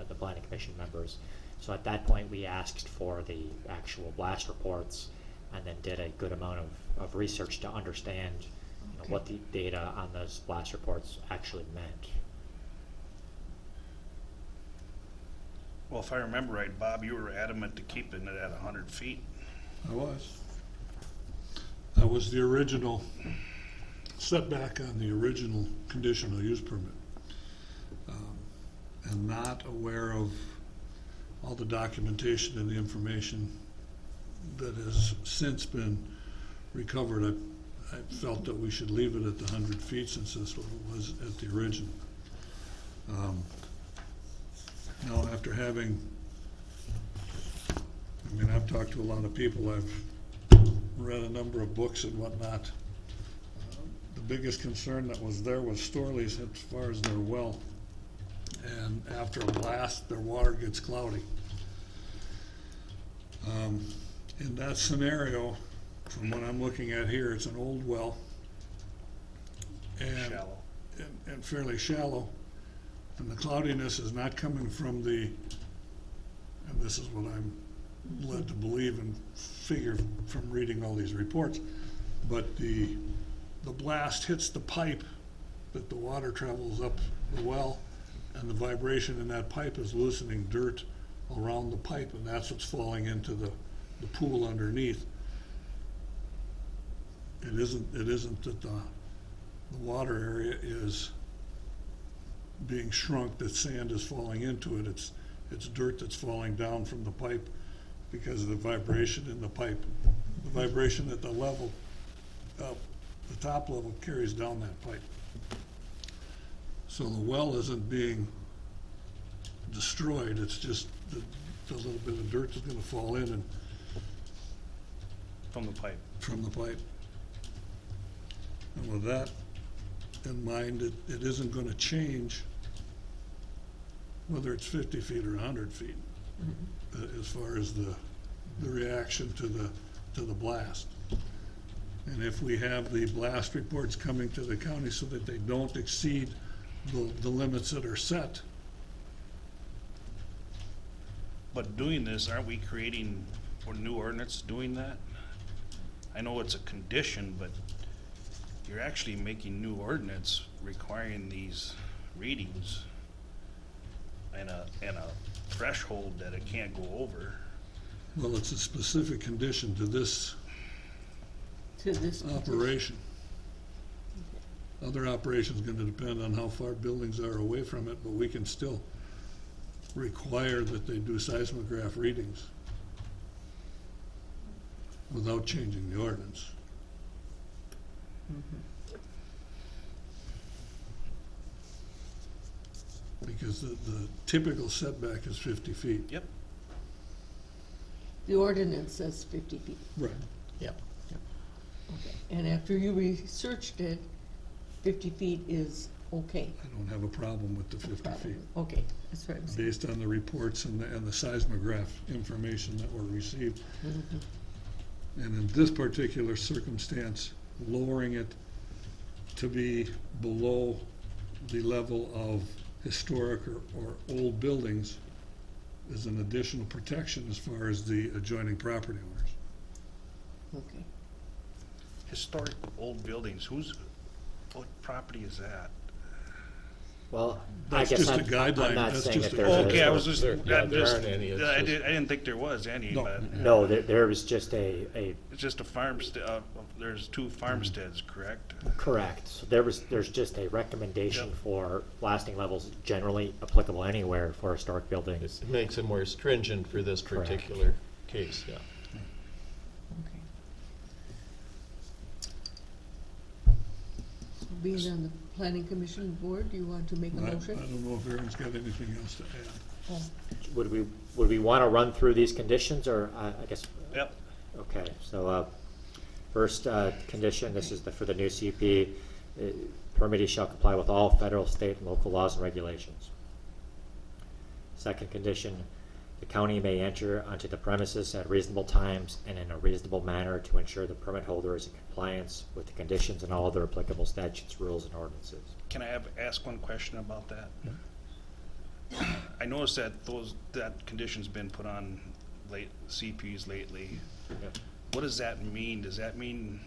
the planning commission members. So at that point, we asked for the actual blast reports and then did a good amount of research to understand what the data on those blast reports actually meant. Well, if I remember right, Bob, you were adamant to keeping it at 100 feet. I was. That was the original setback on the original conditional use permit. And not aware of all the documentation and the information that has since been recovered, I felt that we should leave it at the 100 feet since this was at the original. Now, after having, I mean, I've talked to a lot of people, I've read a number of books and whatnot. The biggest concern that was there was Storley's as far as their well. And after a blast, their water gets cloudy. In that scenario, from what I'm looking at here, it's an old well. And, Shallow. and fairly shallow. And the cloudiness is not coming from the, and this is what I'm led to believe and figure from reading all these reports, but the blast hits the pipe that the water travels up the well, and the vibration in that pipe is loosening dirt around the pipe, and that's what's falling into the pool underneath. It isn't that the water area is being shrunk, that sand is falling into it. It's dirt that's falling down from the pipe because of the vibration in the pipe. The vibration at the level, the top level, carries down that pipe. So the well isn't being destroyed, it's just the little bit of dirt is gonna fall in and From the pipe. from the pipe. And with that in mind, it isn't gonna change whether it's 50 feet or 100 feet, as far as the reaction to the blast. And if we have the blast reports coming to the county so that they don't exceed the limits that are set, But doing this, aren't we creating a new ordinance doing that? I know it's a condition, but you're actually making new ordinance requiring these readings and a threshold that it can't go over. well, it's a specific condition to this To this petition. operation. Other operations gonna depend on how far buildings are away from it, but we can still require that they do seismograph readings without changing the ordinance. Because the typical setback is 50 feet. Yep. The ordinance says 50 feet. Right. Yep. Okay. And after you researched it, 50 feet is okay. I don't have a problem with the 50 feet, Okay, that's what I'm saying. based on the reports and the seismograph information that were received. And in this particular circumstance, lowering it to be below the level of historic or old buildings is an additional protection as far as the adjoining property owners. Okay. Historic old buildings, what property is that? Well, That's I guess just a I'm guideline. not That's saying just that a- there's Okay, I was just, There- yeah, I'm there just- aren't any, it's I just- didn't think there was any, No. but No, there was just a it's just a farmstead, there's two farmsteads, correct? correct. So there's just a recommendation Yep. for blasting levels generally applicable anywhere for historic buildings. It makes it more stringent for this Correct. particular case, yeah. Okay. So being on the planning commission board, do you want to make a I motion? don't know if Aaron's got anything else to add. Oh, Would we want to run through these conditions, or I guess? Yep. Okay, so first condition, this is for the new CUP, permittee shall comply with all federal, state, and local laws and regulations. Second condition, the county may enter onto the premises at reasonable times and in a reasonable manner to ensure the permit holder is in compliance with the conditions and all other applicable statutes, rules, and ordinances. Can I ask one question about that? I noticed that that condition's been put on CPs lately. Yep. What does that mean? Does that mean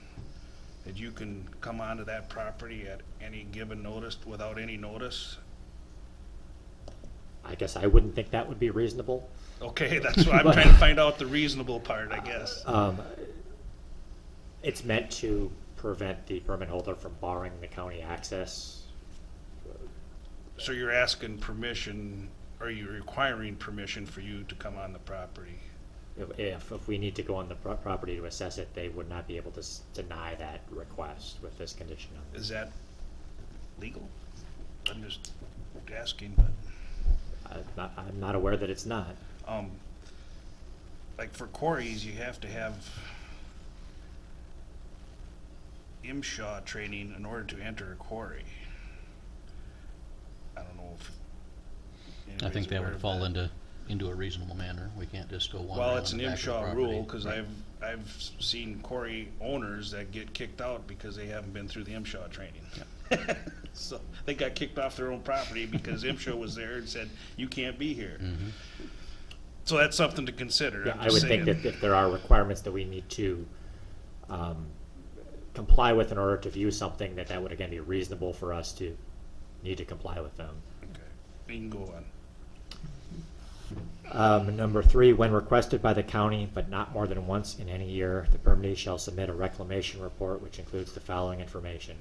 that you can come onto that property at any given notice without any notice? I guess I wouldn't think that would be reasonable. Okay, that's what I'm trying to find out, the reasonable part, I guess. It's meant to prevent the permit holder from barring the county access. So you're asking permission, or you're requiring permission for you to come on the property? If we need to go on the property to assess it, they would not be able to deny that request with this condition on it. Is that legal? I'm just asking, but, I'm not aware that it's not. like for quarries, you have to have MSHA training in order to enter a quarry. I don't know if I anybody's think that aware would of fall into a reasonable manner. We can't just go wander Well, around it's an the back of the MSHA property. rule, cause Right. I've seen quarry owners that get kicked out because they haven't been through the MSHA training. So, they got kicked off their own property because MSHA was there and said, you can't be here. Mhm. So that's something to consider. Yeah, I'm I just would think saying. that if there are requirements that we need to comply with in order to view something, that would again be reasonable for us to need to comply with them. Okay, you can go on. Number 3, when requested by the county, but not more than once in any year, the permittee shall submit a reclamation report which includes the following information: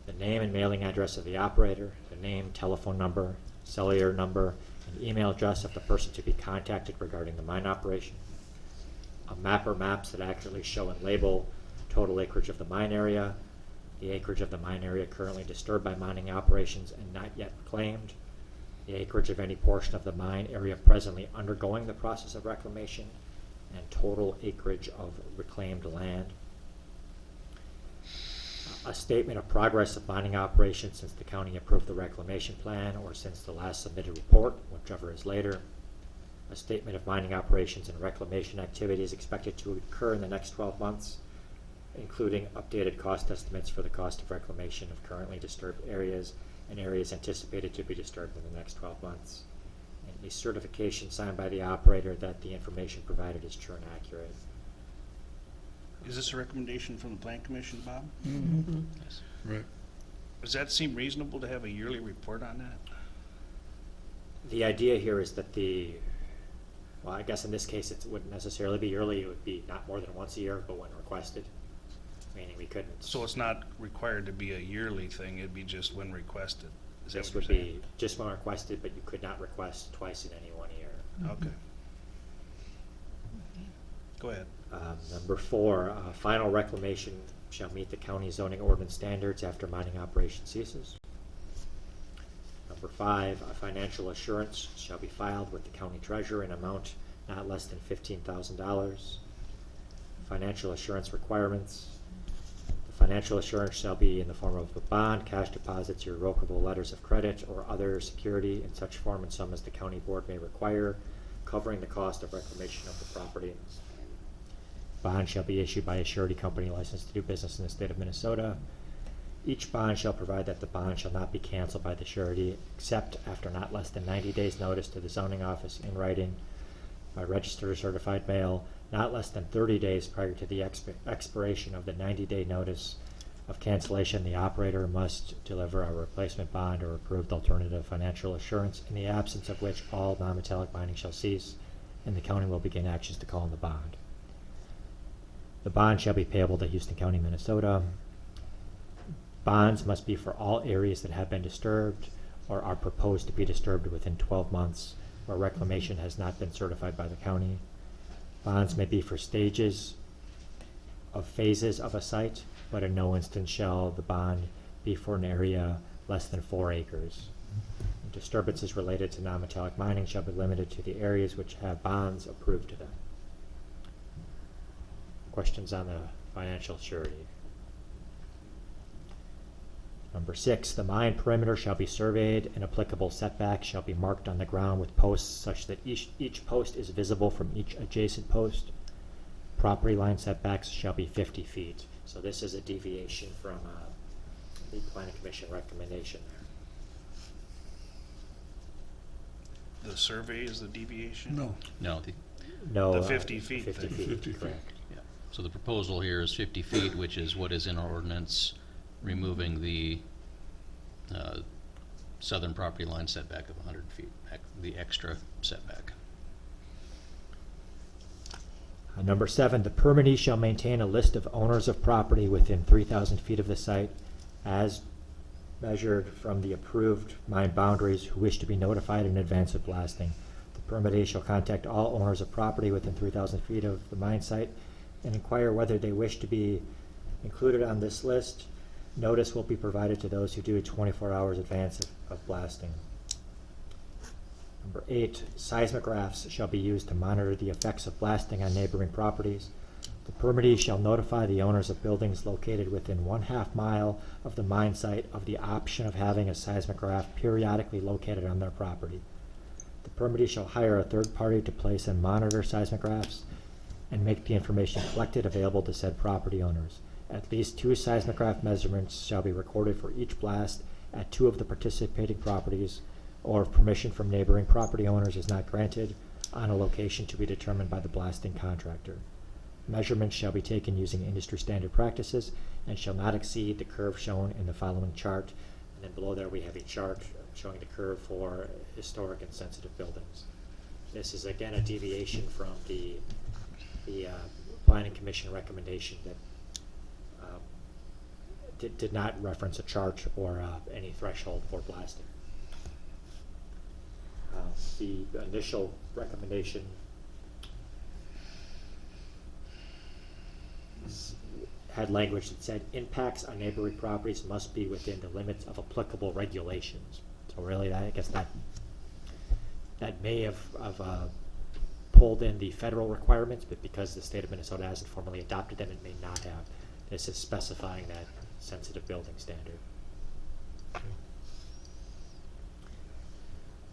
the name and mailing address of the operator, the name, telephone number, cellular number, and email address of the person to be contacted regarding the mine operation, a map or maps that accurately show and label total acreage of the mine area, the acreage of the mine area currently disturbed by mining operations and not yet reclaimed, the acreage of any portion of the mine area presently undergoing the process of reclamation, and total acreage of reclaimed land. A statement of progress of mining operations since the county approved the reclamation plan or since the last submitted report, whichever is later. A statement of mining operations and reclamation activities expected to occur in the next 12 months, including updated cost estimates for the cost of reclamation of currently disturbed areas and areas anticipated to be disturbed in the next 12 months. And a certification signed by the operator that the information provided is true and accurate. Is this a recommendation from the Plan Commission, Bob? Right. Does that seem reasonable to have a yearly report on that? The idea here is that well, I guess in this case it wouldn't necessarily be yearly, it would be not more than once a year, but when requested, meaning we couldn't. So it's not required to be a yearly thing, it'd be just when requested? Is that This what would you're saying? be just when requested, but you could not request twice in any 1 year. Okay. Go ahead. Number 4, final reclamation shall meet the county zoning ordinance standards after mining operation ceases. Number 5, a financial assurance shall be filed with the county treasurer in amount not less than $15,000. Financial assurance requirements. The financial assurance shall be in the form of a bond, cash deposits, irrevocable letters of credit, or other security in such form and sum as the county board may require, covering the cost of reclamation of the property. Bond shall be issued by a surety company licensed to do business in the state of Minnesota. Each bond shall provide that the bond shall not be canceled by the surety except after not less than 90 days' notice to the zoning office in writing by registered or certified mail, not less than 30 days prior to the expiration of the 90-day notice of cancellation. The operator must deliver a replacement bond or approved alternative financial assurance, in the absence of which all non-metallic mining shall cease, and the county will begin actions to call in the bond. The bond shall be payable to Houston County, Minnesota. Bonds must be for all areas that have been disturbed or are proposed to be disturbed within 12 months where reclamation has not been certified by the county. Bonds may be for stages of phases of a site, but in no instance shall the bond be for an area less than 4 acres. Disturbances related to non-metallic mining shall be limited to the areas which have bonds approved to them. Questions on the financial surety? Number 6, the mine perimeter shall be surveyed and applicable setbacks shall be marked on the ground with posts such that each post is visible from each adjacent post. Property line setbacks shall be 50 feet. So this is a deviation from the Planning Commission recommendation there. The survey is the deviation? No, No, No. The 50 feet 50 thing. feet, 50 feet. correct. yeah. So the proposal here is 50 feet, which is what is in our ordinance, removing the southern property line setback of 100 feet, the extra setback. Number 7, the permittee shall maintain a list of owners of property within 3,000 feet of the site as measured from the approved mine boundaries who wish to be notified in advance of blasting. The Permittee shall contact all owners of property within 3,000 feet of the mine site and inquire whether they wish to be included on this list. Notice will be provided to those who do 24 hours advance of blasting. Number 8, seismographs shall be used to monitor the effects of blasting on neighboring properties. The permittee shall notify the owners of buildings located within 1/2 mile of the mine site of the option of having a seismograph periodically located on their property. The permittee shall hire a third party to place and monitor seismographs and make the information collected available to said property owners. At least 2 seismograph measurements shall be recorded for each blast at 2 of the participating properties, or if permission from neighboring property owners is not granted, on a location to be determined by the blasting contractor. Measurements shall be taken using industry standard practices and shall not exceed the curve shown in the following chart. And then below there we have a chart showing the curve for historic and sensitive buildings. This is again a deviation from the Planning Commission recommendation that did not reference a chart or any threshold for blasting. The initial recommendation had language that said impacts on neighboring properties must be within the limits of applicable regulations. So really, I guess that may have pulled in the federal requirements, but because the state of Minnesota hasn't formally adopted them, it may not have. This is specifying that sensitive building standard.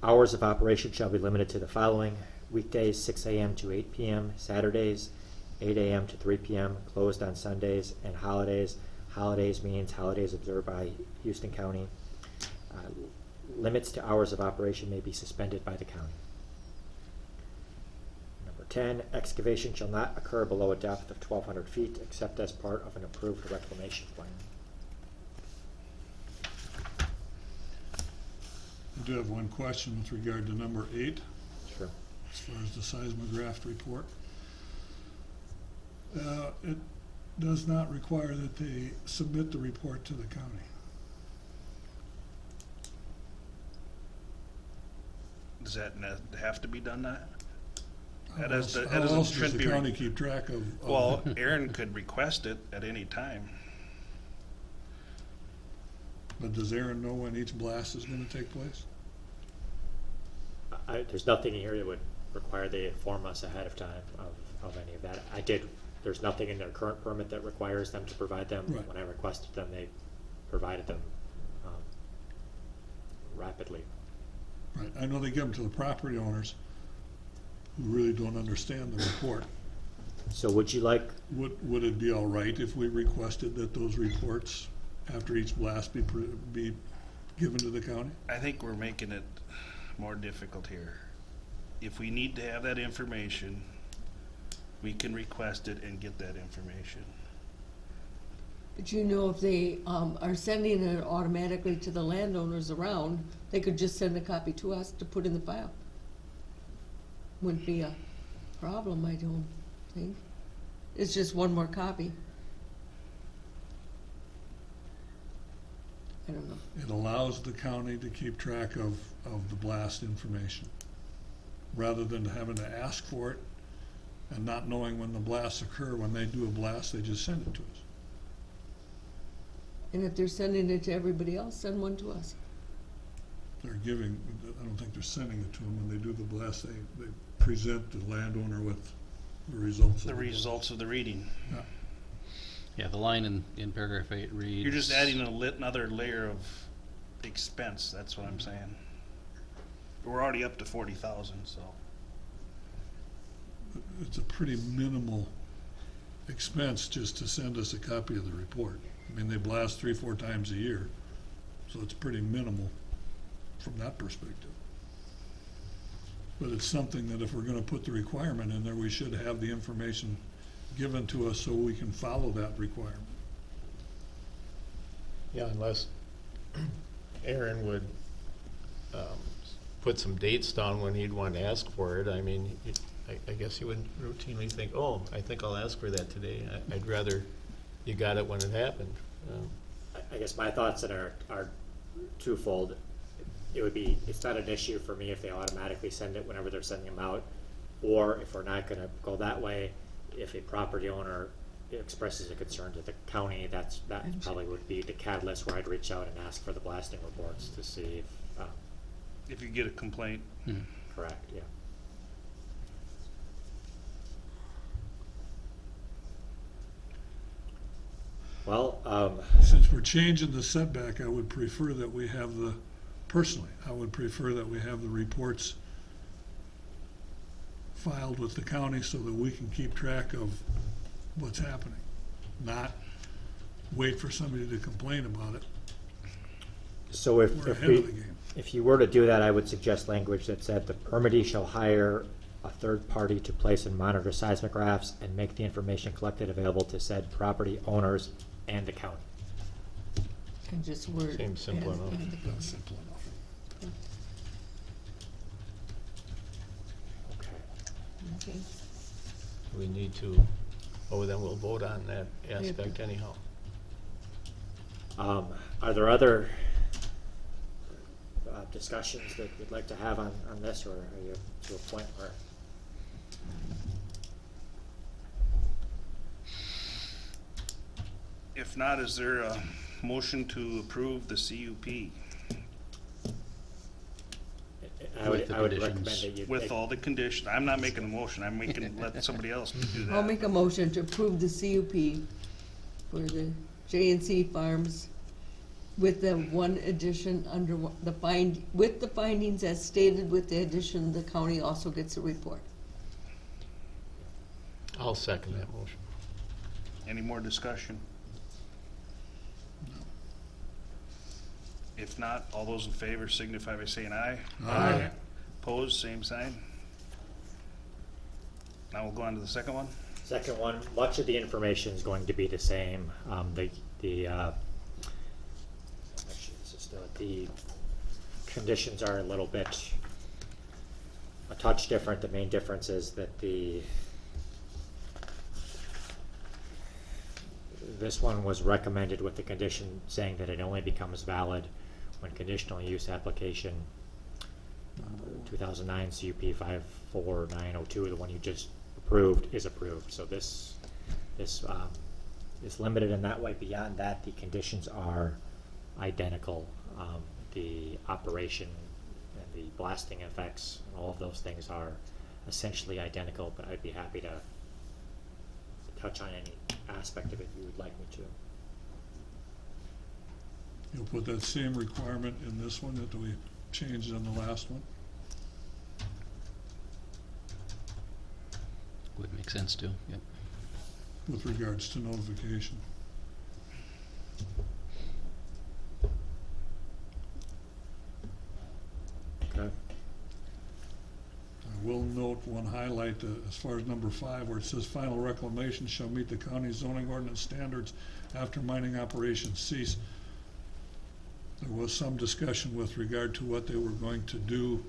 Hours of operation shall be limited to the following: weekdays 6 a.m. to 8 p.m., Saturdays 8 a.m. to 3 p.m., closed on Sundays, and holidays. Holidays means holidays observed by Houston County. Limits to hours of operation may be suspended by the county. Number 10, excavation shall not occur below a depth of 1,200 feet except as part of an approved reclamation plan. I do have one question with regard to number 8, Sure. as far as the seismograph report. It does not require that they submit the report to the county. Does that have to be done that? How That else does shouldn't the be. county keep track of? Well, Aaron could request it at any time. But does Aaron know when each blast is gonna take place? There's nothing in here that would require they inform us ahead of time of any of that. There's nothing in their current permit that requires them to provide them. Right. When I requested them, they provided them rapidly. Right, I know they give them to the property owners who really don't understand the report. So would you like, Would it be all right if we requested that those reports after each blast be given to the county? I think we're making it more difficult here. If we need to have that information, we can request it and get that information. But you know, if they are sending it automatically to the landowners around, they could just send a copy to us to put in the file. Wouldn't be a problem, I don't think. It's just one more copy. I don't know. It allows the county to keep track of the blast information, rather than having to ask for it and not knowing when the blasts occur. When they do a blast, they just send it to us. And if they're sending it to everybody else, send one to us. They're giving, I don't think they're sending it to them. When they do the blast, they present the landowner with the results. The results of the reading. Yeah. Yeah, the line in paragraph 8 reads. You're just adding another layer of expense, that's what I'm saying. We're already up to 40,000, so. It's a pretty minimal expense just to send us a copy of the report. I mean, they blast 3-4 times a year, so it's pretty minimal from that perspective. But it's something that if we're gonna put the requirement in there, we should have the information given to us so we can follow that requirement. Yeah, unless Aaron would put some dates down when he'd want to ask for it. I mean, I guess he would routinely think, oh, I think I'll ask for that today. I'd rather you got it when it happened. I guess my thoughts that are twofold. it would be, it's not an issue for me if they automatically send it whenever they're sending them out, or if we're not gonna go that way, if a property owner expresses a concern to the county, that probably would be the catalyst where I'd reach out and ask for the blasting reports to see If you get a complaint, correct, yeah. Well, Since we're changing the setback, I would prefer that we have personally, I would prefer that we have the reports filed with the county so that we can keep track of what's happening, not wait for somebody to complain about it. So We're if ahead of the game. if you were to do that, I would suggest language that said the permittee shall hire a third party to place and monitor seismographs and make the information collected available to said property owners and the county. And just word. Seems simple as- enough. and the- That's simple enough. Okay. Okay. We need to, oh, then we'll vote on that aspect anyhow. are there other discussions that you'd like to have on this, or are you to a point where? if not, is there a motion to approve the CUP I With the would recommend conditions. that you. with make- all the conditions? I'm not making a motion, I'm making, let somebody else do that. I'll make a motion to approve the CUP for the J&C Farms with the one addition under with the findings as stated, with the addition, the county also gets a report. I'll second that motion. Any more discussion? If not, all those in favor signify by saying aye. Aye. Opposed, same sign. Now we'll go on to the second one. Second one, much of the information is going to be the same. Actually, this is the conditions are a little bit, a touch different. The main difference is that this one was recommended with the condition saying that it only becomes valid when conditional use application 2009 CUP 54902, the one you just approved, is approved. So this is limited in that way. Beyond that, the conditions are identical. The operation and the blasting effects, and all of those things are essentially identical, but I'd be happy to touch on any aspect of it you would like me to. You'll put that same requirement in this one that we changed in the last one? Would make sense to, yep. With regards to notification. Okay. I will note one highlight as far as number 5, where it says final reclamation shall meet the county zoning ordinance standards after mining operations cease. There was some discussion with regard to what they were going to do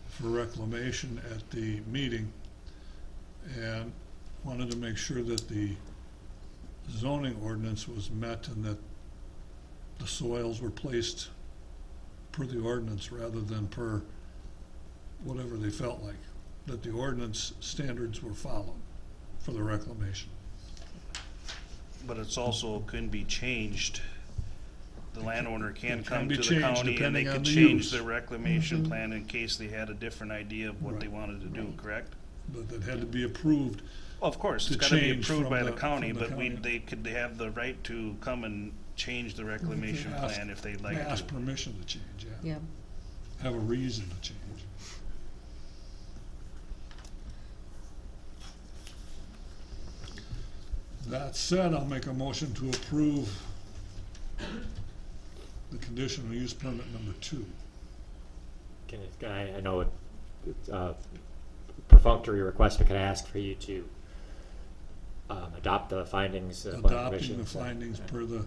for reclamation at the meeting, and wanted to make sure that the zoning ordinance was met and that the soils were placed per the ordinance rather than per whatever they felt like, that the ordinance standards were followed for the reclamation. But it's also can be changed. The landowner can It can come be to the changed county and they depending on could the change use. their reclamation plan in case they had a different idea of what they Right. wanted to do, correct? But that had to be approved. Well, of course, To it's gotta be change approved from by the- the county, from the but county. they have the right to come and change the reclamation Ask- plan if they'd like Ask to. permission to change, yeah. Yeah. Have a reason to change. That said, I'll make a motion to approve the conditional use permit number 2. I know it's a perfunctory request, but can I ask for you to adopt the findings of the planning Adopting commission? the findings per the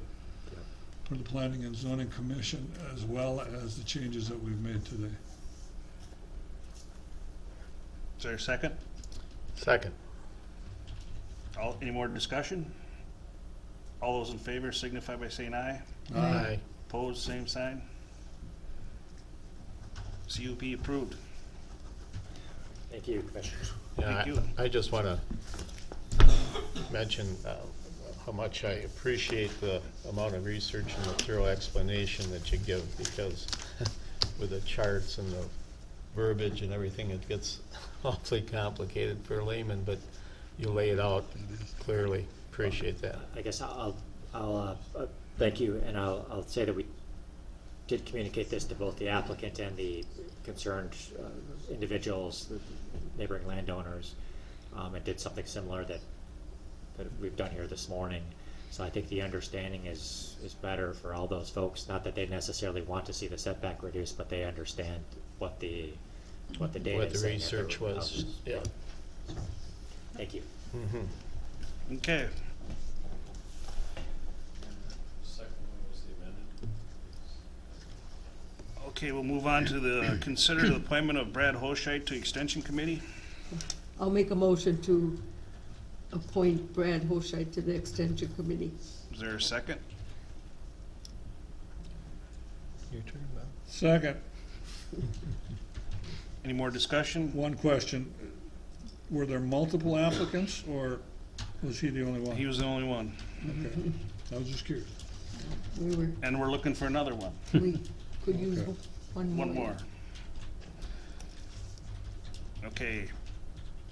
Planning and Zoning Commission, as well as the changes that we've made today. Is there a second? Second. Any more discussion? All those in favor signify by saying aye. Aye. Opposed, same sign. CUP approved. Thank you, Commissioners. Yeah, Thank you. I just want to mention how much I appreciate the amount of research and the thorough explanation that you give, because with the charts and the verbiage and everything, it gets awfully complicated for a layman, but you lay it out clearly. Appreciate that. I guess I'll thank you, and I'll say that we did communicate this to both the applicant and the concerned individuals, the neighboring landowners, and did something similar that we've done here this morning. So I think the understanding is better for all those folks. Not that they necessarily want to see the setback reduced, but they understand what the data What is the saying at their research was, houses. yeah. Thank you. Mhm. Okay. Second one was the amended. Okay, we'll move on to the consider the appointment of Brad Hoshite to Extension Committee. I'll make a motion to appoint Brad Hoshite to the Extension Committee. Is there a second? Your turn, Bob. Second, Any more discussion? one question. Were there multiple applicants, or was he the only one? He was the only one. Okay, I was just curious. And we're looking for another one. We could use Okay. one more. One more. Okay.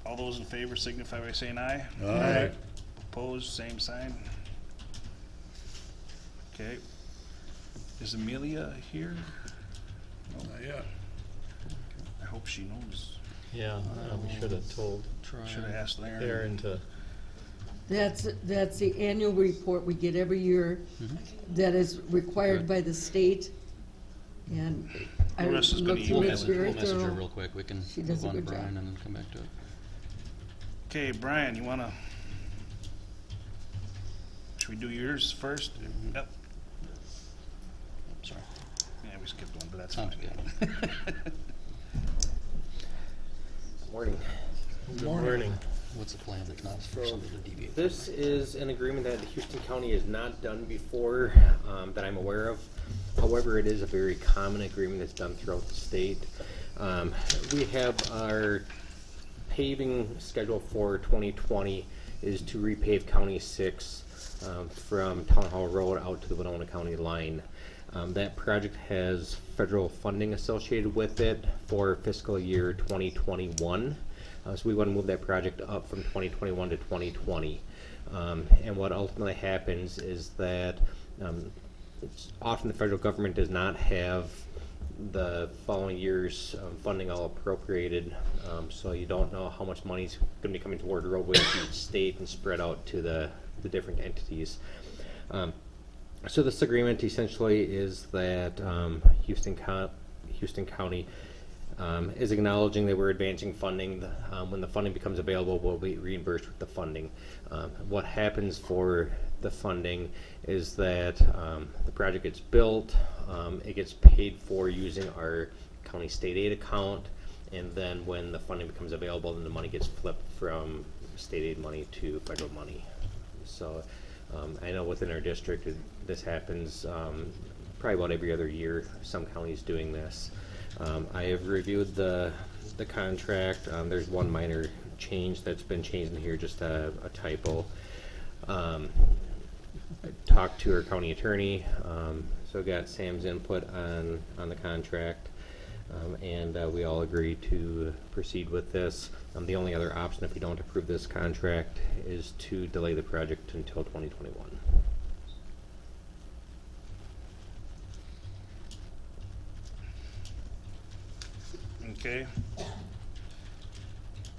All those in favor signify by saying aye. Aye. Opposed, same sign. Okay. Is Amelia here? Not yet. I hope she knows. Yeah, we should have told Should have asked Larry. Aaron to, That's the annual report we get every year that is required by the state. And I Larissa's gonna looked email through it. it We'll very message her thorough. real quick. We can She does move a on to good job. Brian and then come back to it. Okay, Brian, you wanna? Should we do yours first? Yep. Sorry. Yeah, we skipped one, but that's Sounds fine. Morning. good morning. What's the plan if not for something to deviate? This is an agreement that Houston County has not done before, that I'm aware of. However, it is a very common agreement that's done throughout the state. We have our paving schedule for 2020 is to repave County 6 from Town Hall Road out to the Winona County line. That project has federal funding associated with it for fiscal year 2021. So we want to move that project up from 2021 to 2020. And what ultimately happens is that often the federal government does not have the following year's funding all appropriated, so you don't know how much money's going to be coming toward roadways in each state and spread out to the different entities. So this agreement essentially is that Houston County is acknowledging that we're advancing funding. When the funding becomes available, we'll be reimbursed with the funding. What happens for the funding is that the project gets built, it gets paid for using our county state aid account, and then when the funding becomes available, then the money gets flipped from state aid money to federal money. So I know within our district this happens probably about every other year. Some counties doing this. I have reviewed the contract. There's one minor change that's been changed in here, just a typo. I talked to our county attorney, so got Sam's input on the contract, and we all agreed to proceed with this. The only other option, if we don't approve this contract, is to delay the project until 2021. Okay.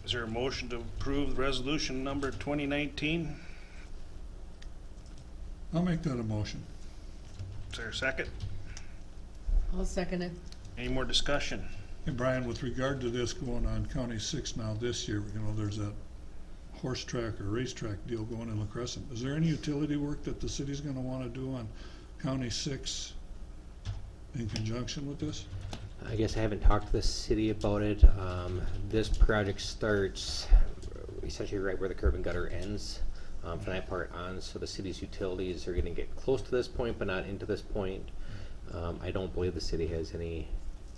Is there a motion to approve resolution number 2019? I'll make that a motion. Is there a second? I'll second it. Any more discussion? Hey, Brian, with regard to this going on County 6 now this year, there's that horse track or racetrack deal going in La Crescent. Is there any utility work that the city's gonna wanna do on County 6 in conjunction with this? I guess I haven't talked to the city about it. This project starts essentially right where the curb and gutter ends, from that part on, so the city's utilities are gonna get close to this point, but not into this point. I don't believe the city has any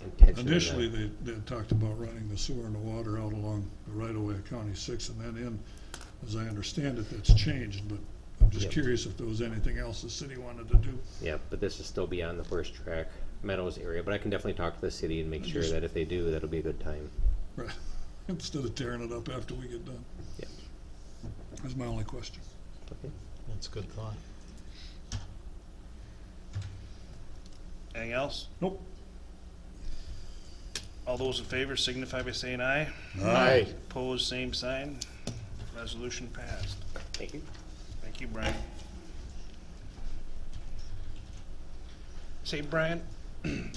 intention. of that. Initially, they had talked about running the sewer and the water out along the right-of-way of County 6 and then in. As I understand it, that's changed, but I'm just Yep. curious if there was anything else the city wanted to do. Yeah, but this is still beyond the Horse Track Meadows area, but I can definitely talk to the city and make sure Just- that if they do, that'll be a good time. Right. Instead of tearing it up after we get done. Yeah. That's my only question. Okay. That's a good thought. Anything else? Nope. All those in favor signify by saying aye. Aye. Opposed, same sign. Resolution passed. Thank you. Thank you, Brian. Say, Brian, can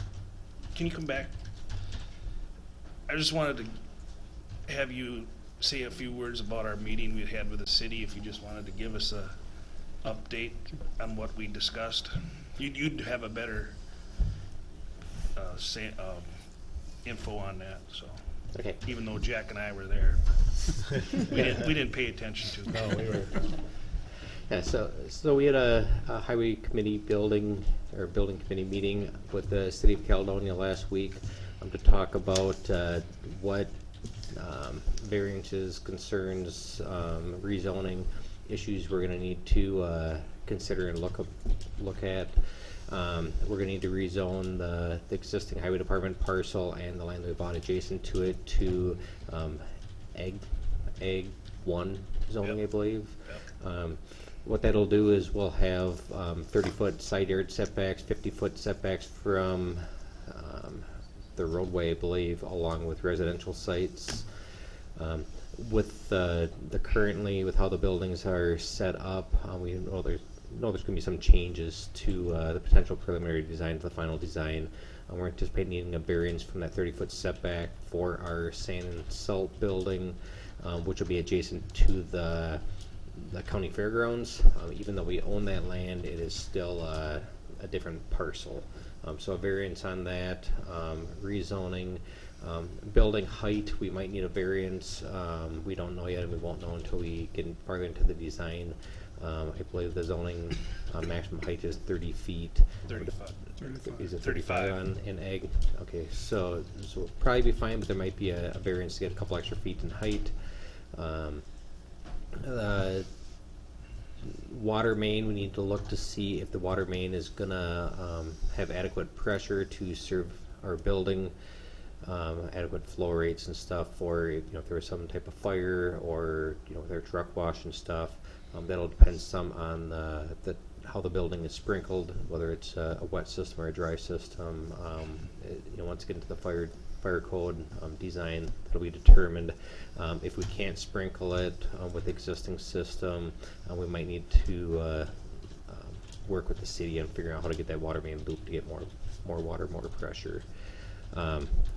you come back? I just wanted to have you say a few words about our meeting we had with the city, if you just wanted to give us a update on what we discussed. You'd have a better info on that, so, Okay. even though Jack and I were there. We didn't pay attention to it. No, we were, Yeah, so we had a highway committee building committee meeting with the city of Caledonia last week to talk about what variances, concerns, rezoning issues we're gonna need to consider and look at. We're gonna need to rezone the existing highway department parcel and the land we bought adjacent to it to Ag 1 zoning, Yep. I believe. Yep. What that'll do is we'll have 30-foot side yard setbacks, 50-foot setbacks from the roadway, I believe, along with residential sites. With the currently, with how the buildings are set up, we know there's going to be some changes to the potential preliminary design to the final design. We're anticipating needing a variance from that 30-foot setback for our sand and salt building, which will be adjacent to the county fairgrounds. Even though we own that land, it is still a different parcel. So a variance on that, rezoning, building height, we might need a variance. We don't know yet, and we won't know until we get farther into the design. I believe the zoning maximum height is 30 feet. 35. 35. Is it 35. 35 on in egg? Okay, so we'll probably be fine, but there might be a variance to get a couple extra feet in height. Water main, we need to look to see if the water main is gonna have adequate pressure to serve our building, adequate flow rates and stuff for, if there was some type of fire or, their truck wash and stuff. That'll depend some on how the building is sprinkled, whether it's a wet system or a dry system. Once you get into the fire code design, that'll be determined. If we can't sprinkle it with the existing system, we might need to work with the city and figure out how to get that water main loop to get more water, more pressure.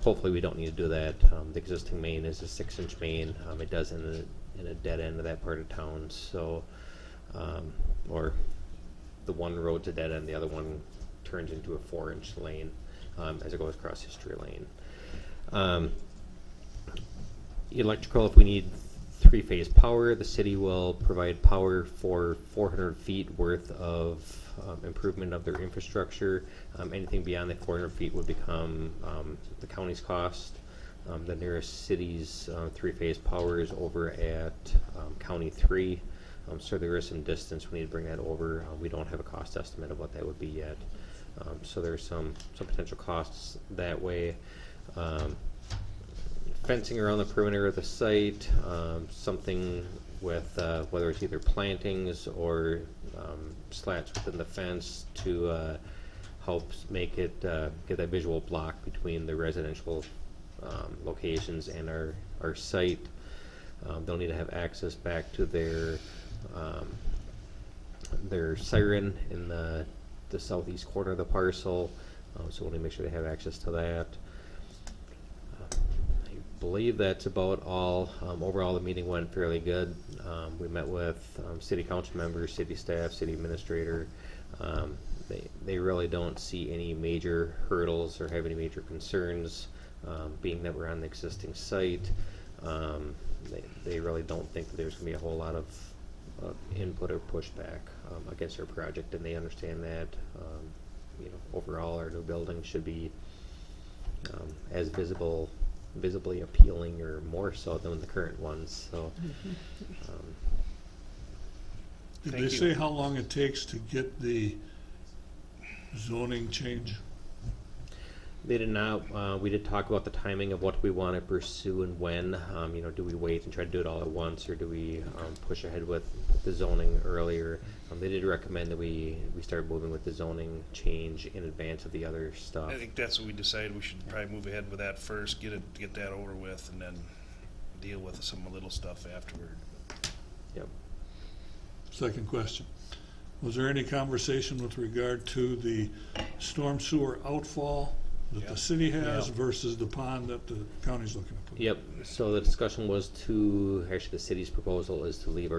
Hopefully we don't need to do that. The existing main is a 6-inch main. It does in a dead end of that part of town, so or the one road's a dead end, the other one turns into a 4-inch lane as it goes across History Lane. Electrical, if we need 3-phase power, the city will provide power for 400 feet worth of improvement of their infrastructure. Anything beyond the 400 feet would become the county's cost. The nearest city's 3-phase power is over at County 3, so there is some distance. We need to bring that over. We don't have a cost estimate of what that would be yet. So there's some potential costs that way. Fencing around the perimeter of the site, something with whether it's either plantings or slats within the fence to help make it get that visual block between the residential locations and our site. They'll need to have access back to their siren in the southeast corner of the parcel, so we'll need to make sure they have access to that. I believe that's about all. Overall, the meeting went fairly good. We met with city council members, city staff, city administrator. They really don't see any major hurdles or have any major concerns, being that we're on the existing site. They really don't think that there's going to be a whole lot of input or pushback against our project, and they understand that. Overall, our new building should be as visibly appealing or more so than the current ones, so. Did Thank they you. say how long it takes to get the zoning change? They did not, we did talk about the timing of what we want to pursue and when, do we wait and try to do it all at once, or do we, push ahead with the zoning earlier? They did recommend that we start moving with the zoning change in advance of the other stuff. I think that's what we decided, we should probably move ahead with that first, get that over with, and then deal with some little stuff afterward. Yep. Second question. Was there any conversation with regard to the storm sewer outfall that Yeah. the city has Yeah. versus the pond that the county's looking to put? Yep, so the discussion was actually the city's proposal is to leave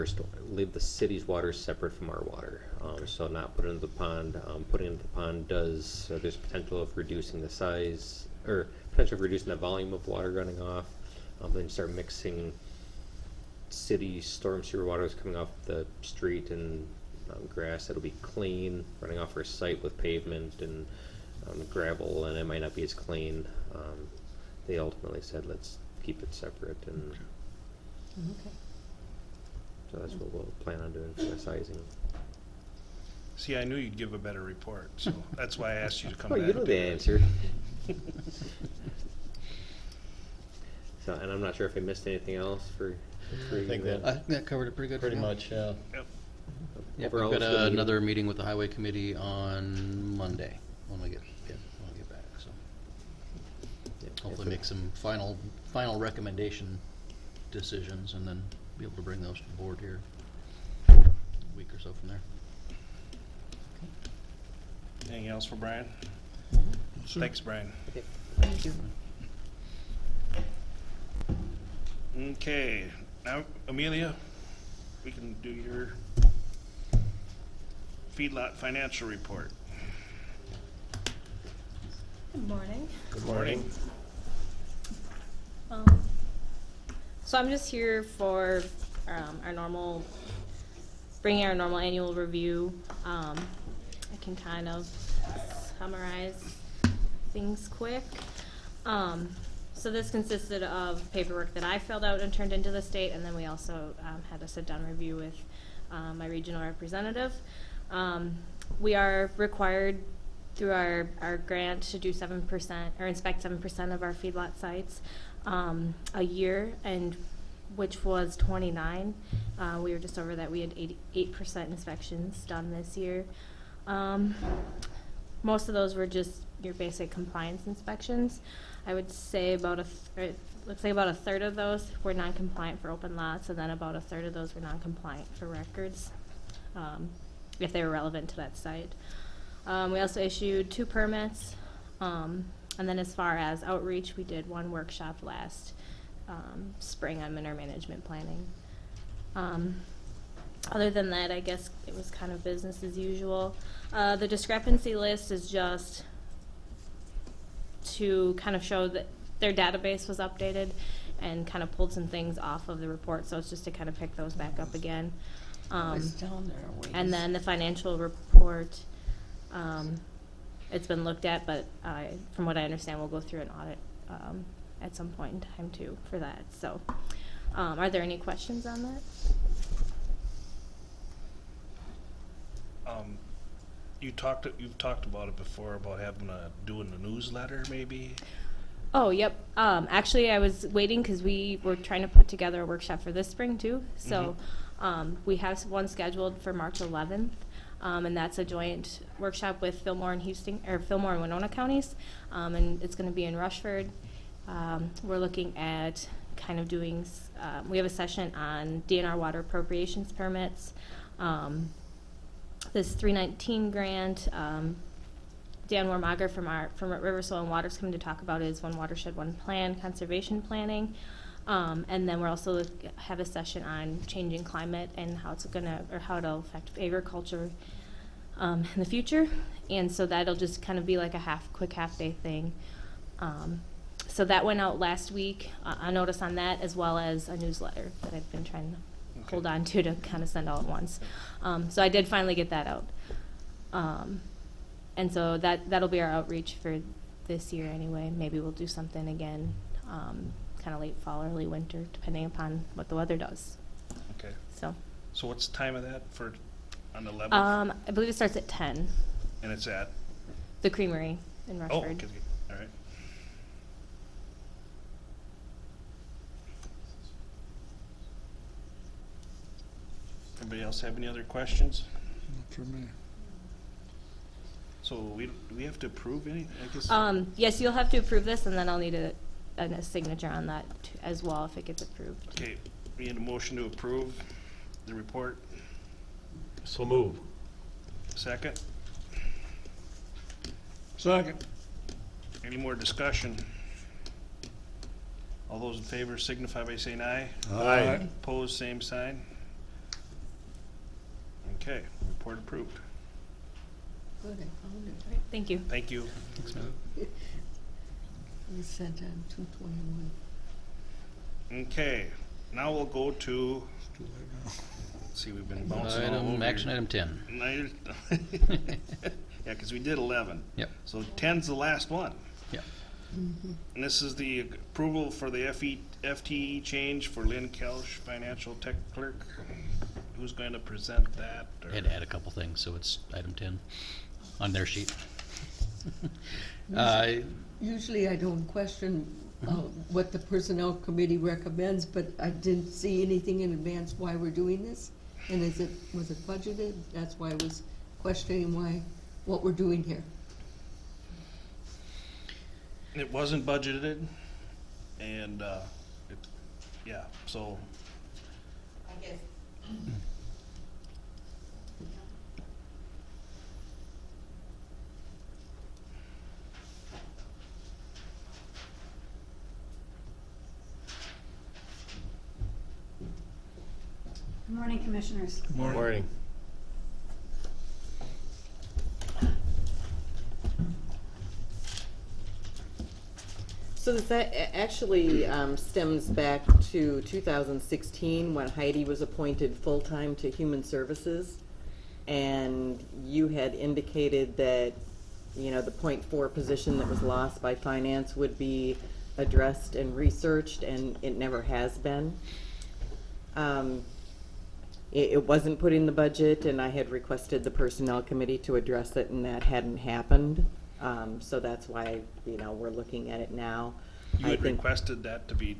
leave the city's water separate from our water. So not put it into the pond. Putting it into the pond there's potential of reducing the size, or potential of reducing the volume of water running off. Then you start mixing city storm sewer water that's coming off the street and grass that'll be clean, running off our site with pavement and gravel, and it might not be as clean. They ultimately said, let's keep it separate, and Okay. so that's what we'll plan on doing for the sizing. See, I knew you'd give a better report, so that's why I asked you to come Oh, back. you know the answer. So, and I'm not sure if I missed anything else for I think you. that That covered it pretty good. for pretty now. much, yeah. Yep. Yep, Overall, we've it's got a good meeting. another meeting with the highway committee on Monday when we get back, so Yeah, hopefully make some final recommendation decisions and then be able to bring those to the board here a week or so from there. Anything else for Brian? Sir? Thanks, Brian. Thank you. Okay, now Amelia, we can do your feedlot financial report. Good morning. Good morning. So I'm just here for bringing our normal annual review. I can kind of summarize things quick. So this consisted of paperwork that I filled out and turned into the state, and then we also had a sit-down review with my regional representative. We are required through our grant to do 7% or inspect 7% of our feedlot sites a year, and which was 29. We were just over that. We had 88% inspections done this year. Most of those were just your basic compliance inspections. I would say about it looks like about a third of those were non-compliant for open lots, and then about a third of those were non-compliant for records, if they were relevant to that site. We also issued 2 permits, and then as far as outreach, we did 1 workshop last spring on manure management planning. Other than that, I guess it was kind of business as usual. The discrepancy list is just to kind of show that their database was updated and kind of pulled some things off of the report, so it's just to kind of pick those back up again. It's down there a ways. And then the financial report, it's been looked at, but from what I understand, we'll go through an audit at some point in time too for that. So, are there any questions on that? You've talked about it before, about doing a newsletter maybe? Oh, yep. Actually, I was waiting because we were trying to put together a workshop for this spring too. So we have one scheduled for March 11th, and that's a joint workshop with Fillmore and Winona counties, and it's going to be in Rushford. We're looking at kind of doing. We have a session on DNR water appropriations permits. This 319 grant. Dan Warmager from River Soil and Water is coming to talk about is One Watershed, One Plan, conservation planning. And then we're also have a session on changing climate and how it'll affect agriculture in the future. And so that'll just kind of be like a quick half day thing. So that went out last week, a notice on that, as well as a newsletter that I've been trying to hold on to kind of send all at once. So I did finally get that out. And so that'll be our outreach for this year anyway. Maybe we'll do something again, kind of late fall, early winter, depending upon what the weather does. Okay. So, So what's the time of that for, on the 11th? I believe it starts at 10, And it's at? the Creamery in Oh, Rushford. okay, all right. Anybody else have any other questions? Not for me. So do we have to approve any, I guess? Yes, you'll have to approve this, and then I'll need a signature on that as well if it gets approved. Okay, we need a motion to approve the report. So move. Second? Second. Any more discussion? All those in favor signify by saying aye. Aye. Opposed, same sign. Okay, report approved. Good, I found it. All right, thank you. Thank you. It was sent on 2/21. Okay, now we'll go to, Too late now. let's see, we've been bouncing all over. Action here. item 10. Yeah, because we did 11. Yep. So 10's the last one. Yep. And this is the approval for the FTE change for Lynn Kelch, Financial Tech Clerk. Who's going to present that? or- Had to add a couple things, so it's item 10 on their sheet. Usually I don't question what the Personnel Committee recommends, but I didn't see anything in advance why we're doing this. And was it budgeted? That's why I was questioning what we're doing here. It wasn't budgeted, and, yeah, so. I guess. Good morning, Commissioners. Morning. So this actually stems back to 2016 when Heidi was appointed full-time to Human Services. And you had indicated that, you know, the .4 position that was lost by finance would be addressed and researched, and it never has been. It wasn't put in the budget, and I had requested the Personnel Committee to address it, and that hadn't happened. So that's why, you know, we're looking at it now. You I had think- requested that to be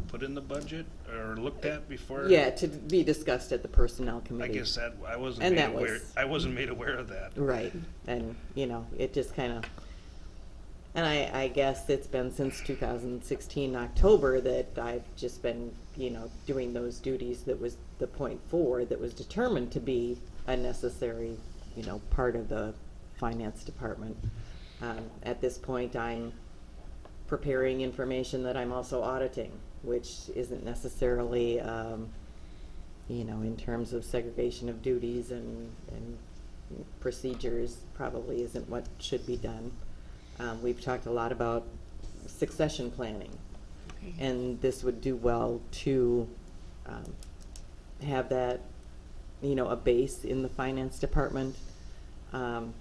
put in the budget or looked at before? Yeah, to be discussed at the Personnel I Committee. guess that, I wasn't And made that aware, was- I wasn't made aware of that. Right, and, you know, it just kind of, and I guess it's been since 2016 October that I've just been, you know, doing those duties. That was the .4 that was determined to be a necessary, you know, part of the finance department. At this point, I'm preparing information that I'm also auditing, which isn't necessarily, you know, in terms of segregation of duties and procedures, probably isn't what should be done. We've talked a lot about succession planning, and this would do well to have that, you know, a base in the finance department. And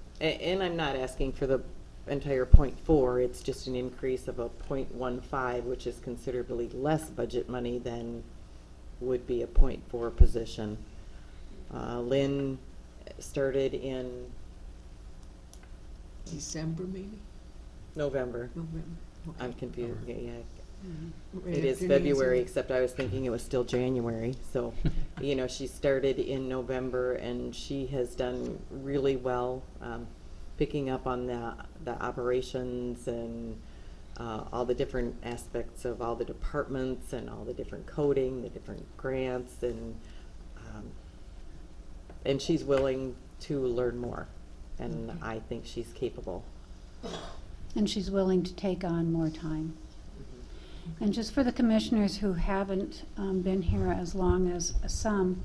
I'm not asking for the entire .4, it's just an increase of a .15, which is considerably less budget money than would be a .4 position. Lynn started in December, maybe? November. November. Okay. I'm confused, yeah, Right It is after February, Nancy. except I was thinking it was still January, so, you know, she started in November, and she has done really well, picking up on the operations and all the different aspects of all the departments and all the different coding, the different grants, and she's willing to learn more, and I think she's capable. And she's willing to take on more time. And just for the commissioners who haven't been here as long as some,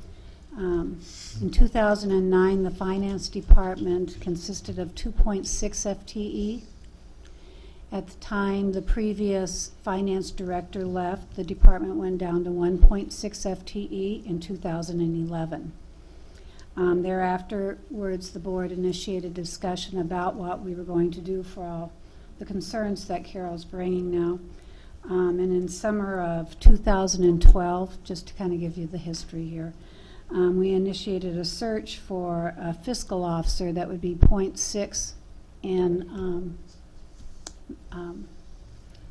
in 2009, the finance department consisted of 2.6 FTE. At the time the previous finance director left, the department went down to 1.6 FTE in 2011. Thereafterwards, the board initiated discussion about what we were going to do for all the concerns that Carol's bringing now. And in summer of 2012, just to kind of give you the history here, we initiated a search for a fiscal officer that would be .6 in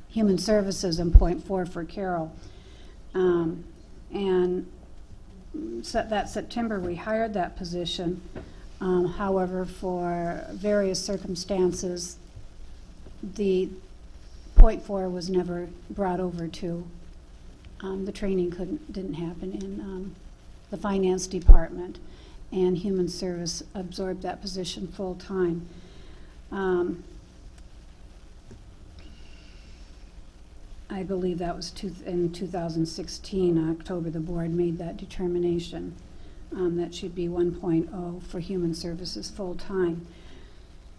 human services and .4 for Carol. And that September, we hired that position. However, for various circumstances, the .4 was never brought over to, the training didn't happen in the finance department, and human service absorbed that position full-time. I believe that was in 2016, October, the board made that determination. That should be 1.0 for human services full-time.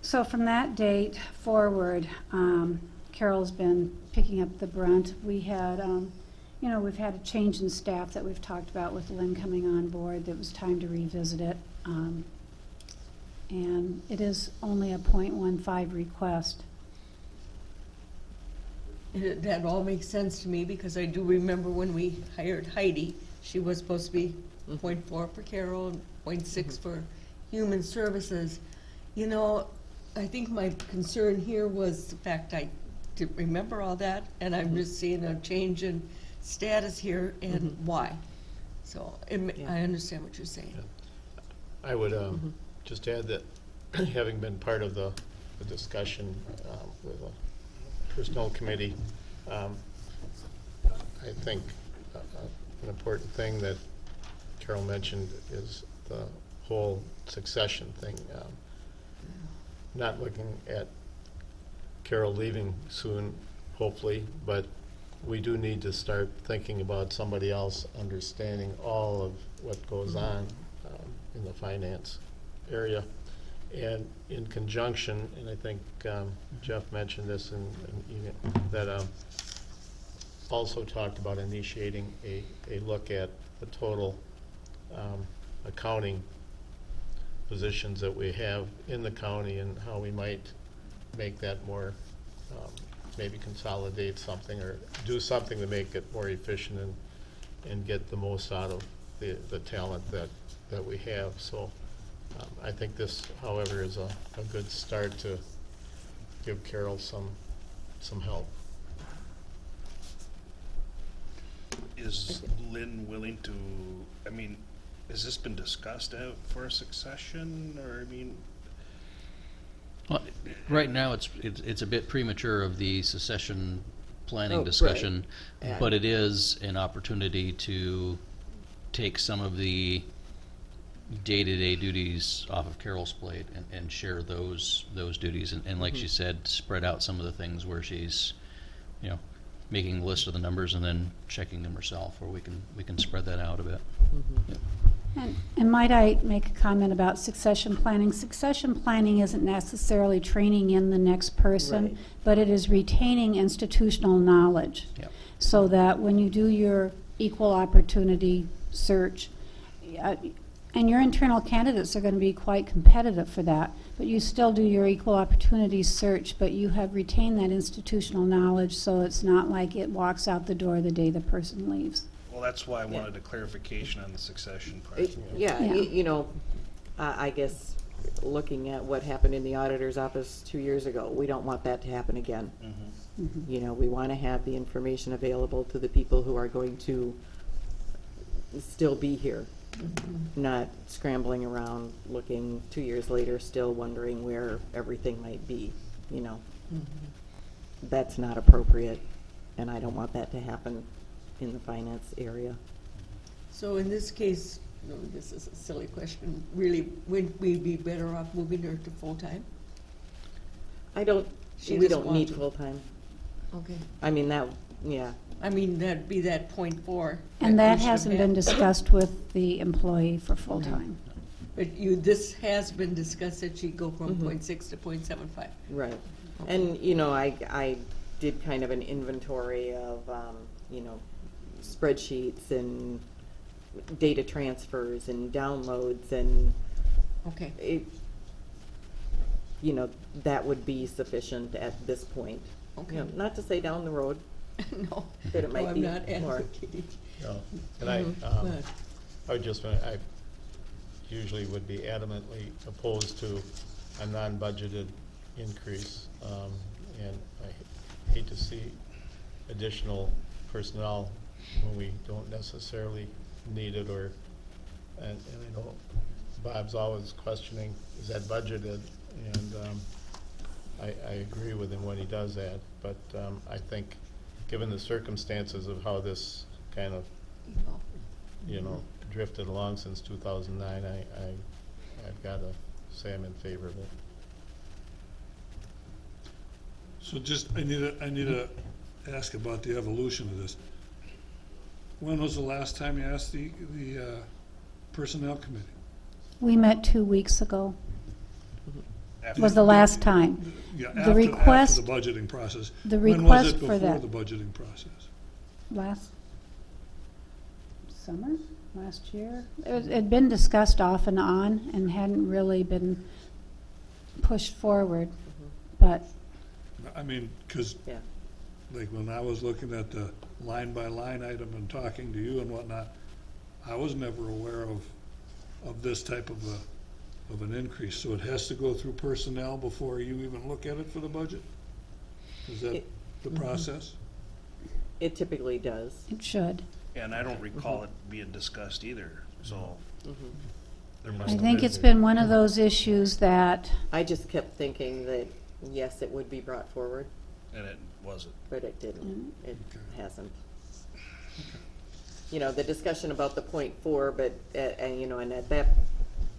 So from that date forward, Carol's been picking up the brunt. We had, we've had a change in staff that we've talked about with Lynn coming on board. That was time to revisit it. And it is only a .15 request. That all makes sense to me, because I do remember when we hired Heidi, she was supposed to be .4 for Carol, and .6 for human services. You know, I think my concern here was the fact I didn't remember all that, and I'm just seeing a change in status here and why. So I understand what you're saying. I would just add that having been part of the discussion with the Personnel Committee, I think an important thing that Carol mentioned is the whole succession thing. Not looking at Carol leaving soon, hopefully, but we do need to start thinking about somebody else understanding all of what goes on in the finance area. And in conjunction, and I think Jeff mentioned this, that also talked about initiating a look at the total accounting positions that we have in the county and how we might make that more, maybe consolidate something or do something to make it more efficient and get the most out of the talent that we have. So I think this, however, is a good start to give Carol some help. Is Lynn willing to, I mean, has this been discussed out for a succession, or, I mean? Well, right now, it's a bit premature of the succession planning right. discussion, Yeah. but it is an opportunity to take some of the day-to-day duties off of Carol's plate and share those duties, and like she said, spread out some of the things where she's, making a list of the numbers and then checking them herself, or we can spread that out a bit. Yep. And might I make a comment about succession planning? Succession planning isn't necessarily training in the next person, Right. but it is retaining institutional knowledge. Yep. So that when you do your equal opportunity search, and your internal candidates are going to be quite competitive for that, but you still do your equal opportunity search, but you have retained that institutional knowledge, so it's not like it walks out the door the day the person leaves. Well, that's why I wanted a clarification on the succession part. Yeah, Yeah. I guess looking at what happened in the auditor's office 2 years ago, we don't want that to happen again. We want to have the information available to the people who are going to still be here, not scrambling around looking 2 years later, still wondering where everything might be, That's not appropriate, and I don't want that to happen in the finance area. So in this case, this is a silly question, really, would we be better off moving her to full-time? We doesn't don't want need to. full-time. Okay. I mean, yeah. I mean, that'd be that .4. And that we should hasn't have been had. discussed with the employee for full-time. But this has been discussed, that she'd go from .6 to .75. Right. And, I did kind of an inventory of, spreadsheets and data transfers and downloads, and Okay. you know, that would be sufficient at this point. Okay. You know, not to say down the road No, that it no, might I'm be not more. advocating. No. And I, But- I would just, I usually would be adamantly opposed to a non-budgeted increase. And I hate to see additional personnel when we don't necessarily need it, or, and I know Bob's always questioning, is that budgeted? And I agree with him when he does that, but I think, given the circumstances of how this kind of, you know, drifted along since 2009, I've got to say I'm in favor of it. So just, I need to ask about the evolution of this. When was the last time you asked the Personnel Committee? We met 2 weeks ago, After- was the last time. Yeah, The after request- the budgeting process. the When was request it for that- before the budgeting process? Last summer, last year. It'd been discussed off and on and hadn't really been pushed forward, but I mean, because Yeah. like when I was looking at the line-by-line item and talking to you and whatnot, I was never aware of this type of an increase. So it has to go through personnel before you even look at it for the budget? Is that It- the process? It typically does. it should. And I don't recall it being discussed either, so there must I have think been. it's been one of those issues that, I just kept thinking that, yes, it would be brought forward, And it wasn't. but it didn't. It Okay. hasn't. You know, the discussion about the .4, but, you know, and at that,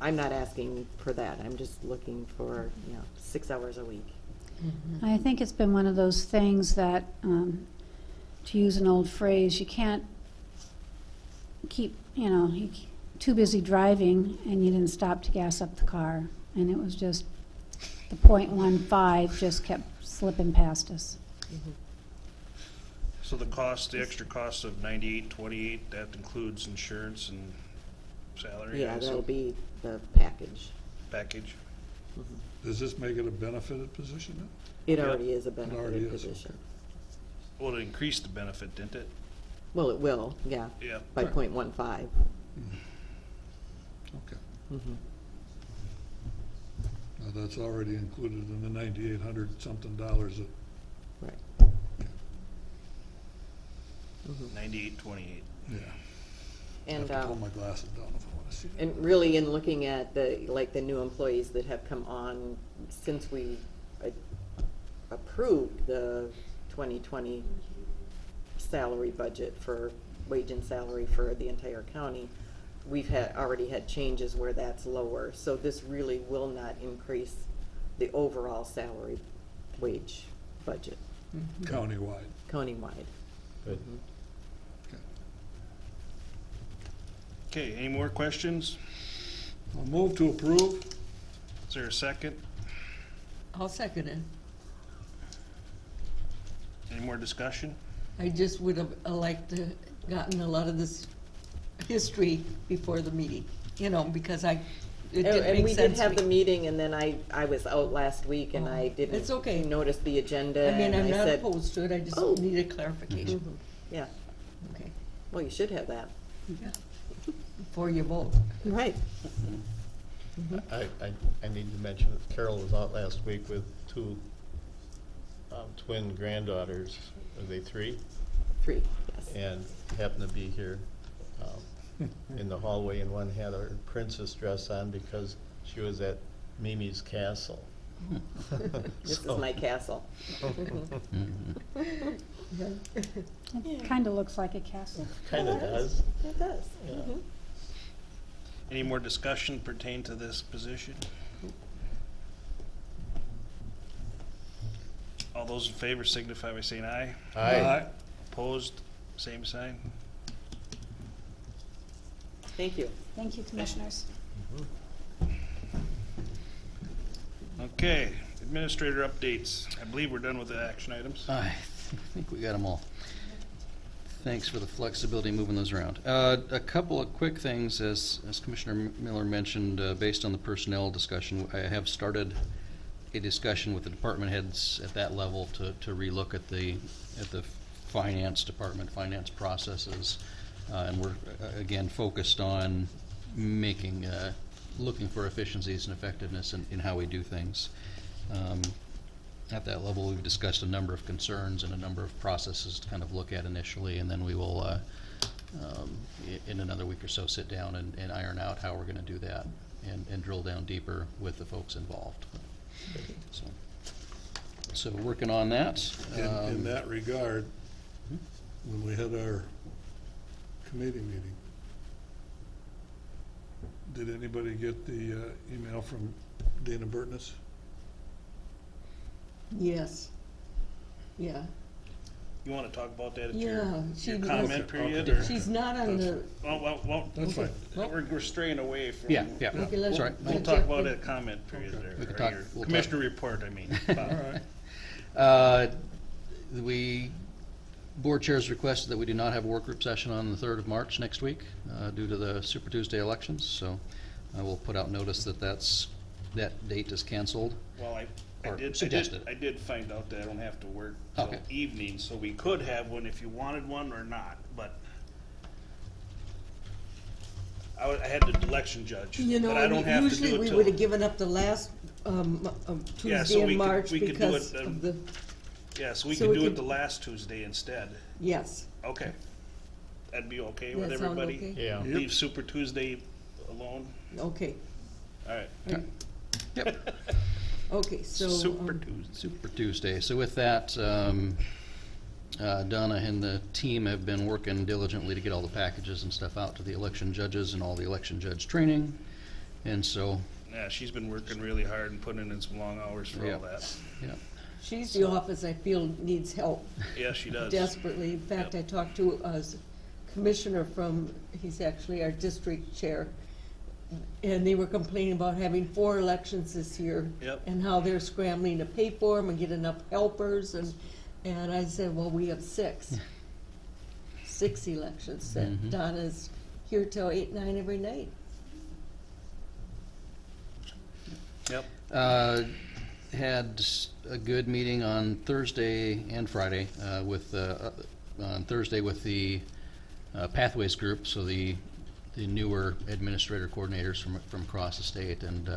I'm not asking for that. I'm just looking for, 6 hours a week. I think it's been one of those things that, to use an old phrase, you can't keep, too busy driving and you didn't stop to gas up the car. And it was just, the .15 just kept slipping past us. So the extra cost of 98.28, that includes insurance and salary? Yeah, also? that'll be the package. Package? Does this make it a benefited position then? It Yeah. already is a already benefited is, position. Well, it increased the benefit, didn't it? Well, it will, yeah, Yeah. by Right. .15. Okay. Mhm. Now, that's already included in the $9,800 something dollars that, Right. 98.28. yeah. I have And, to pull my glasses down if I want to see it. and really in looking at the new employees that have come on since we approved the 2020 salary budget for wage and salary for the entire county, we've already had changes where that's lower. So this really will not increase the overall salary wage budget Countywide. countywide. Good. Okay, any more questions? I'll move to approve. Is there a second? I'll second it. Any more discussion? I just would have liked to gotten a lot of this history before the meeting, because it didn't And make we sense did to have me. the meeting, and then I was out last week, and Oh, I didn't it's okay. notice the agenda. I mean, and I'm not said, opposed to it, I just Oh. needed clarification. Mhm, yeah, Okay, well, you should have that. yeah. Before you vote. Right. I need to mention that Carol was out last week with two twin granddaughters. Are they 3? 3, yes. And happened to be here in the hallway, and one had her princess dress on because she was at Mimi's castle. This So- is my castle. It kind of looks like a castle. Kind of does. It does. Yeah. Mhm. Any more discussion pertain to this position? All those in favor signify by saying aye. Aye. Opposed, same sign. Thank you. Thank you, Commissioners. Okay, administrator updates. I believe we're done with the action items. I think we got them all. Thanks for the flexibility moving those around. A couple of quick things, as Commissioner Miller mentioned, based on the personnel discussion, I have started a discussion with the department heads at that level to relook at the finance department, finance processes. And we're, again, focused on making, looking for efficiencies and effectiveness in how we do things. At that level, we've discussed a number of concerns and a number of processes to kind of look at initially, and then we will, in another week or so, sit down and iron out how we're gonna do that and drill down deeper with the folks involved. So we're working on that. In that regard, when we had our committee meeting, did anybody get the email from Dana Burtness? Yes. Yeah. You wanna talk about that at Yeah, she your was- comment period, Okay. or? She's not on the, Well, That's fine. we're straying away from. Yeah. Okay, let's- Sorry. We'll let's talk check about the- it at comment period Okay. there. We can or talk- your we'll Commissioner report, I mean. All right. Board chairs requested that we do not have a work group session on the 3rd of March next week due to the Super Tuesday elections, so I will put out notice that that date is canceled. Well, I Or did suggested. I did find out that I don't have to work till Okay. evening, so we could have one if you wanted one or not, but I had the election judge, you know, but I don't have to do usually it we till. would have given up the last Yeah, so Tuesday in we could- March we could do because it, of the, Yeah, so we so could we do it could- the last Tuesday instead. yes. Okay. That'd be okay with That sound everybody? okay? Yeah. Leave Super Tuesday alone? Okay. All right. Yep. Okay, so. Super Tuesday. So with that, Donna and the team have been working diligently to get all the packages and stuff out to the election judges and all the election judge training. And so, Yeah, she's been working really hard and putting in some long hours for Yeah. all that. yeah. She's the office I feel needs help Yeah, she does. desperately. In fact, I Yep. talked to a commissioner from, he's actually our district chair, and they were complaining about having 4 elections this year. Yep. And how they're scrambling to pay for them and get enough helpers, and I said, well, we have 6. 6 elections that Mhm. Donna's here till 8, 9 every night. Yep. Had a good meeting on Thursday and Friday on Thursday with the Pathways Group, so the newer administrator coordinators from across the state, and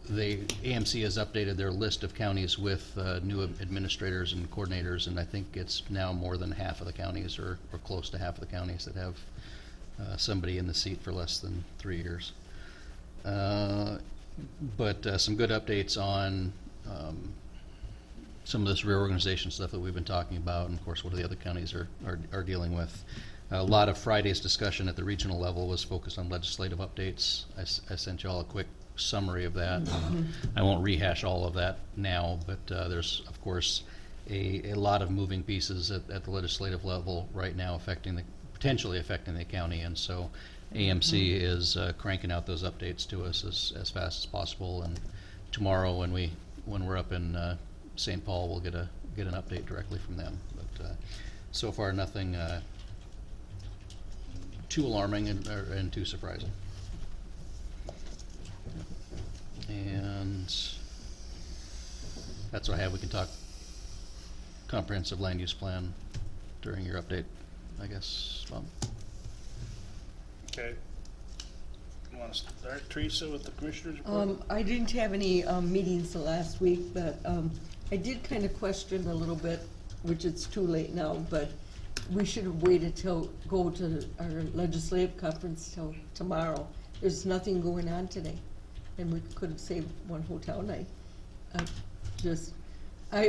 AMC has updated their list of counties with new administrators and coordinators, and I think it's now more than half of the counties, or close to half of the counties, that have somebody in the seat for less than 3 years. But some good updates on some of this reorganization stuff that we've been talking about, and of course what the other counties are dealing with. A lot of Friday's discussion at the regional level was focused on legislative updates. I sent you all a quick summary of that. I won't rehash all of that now, but there's of course a lot of moving pieces at the legislative level right now potentially affecting the county, and so AMC is cranking out those updates to us as fast as possible, and tomorrow when we're up in St. Paul, we'll get an update directly from them. But so far, nothing too alarming and too surprising. And that's what I have. We can talk comprehensive land use plan during your update, I guess, Bob. Okay. You want to start, Teresa, with the commissioners report? I didn't have any meetings the last week, but I did kind of question a little bit, which it's too late now, but we should have waited till, go to our legislative conference till tomorrow. There's nothing going on today, and we could have saved one hotel night.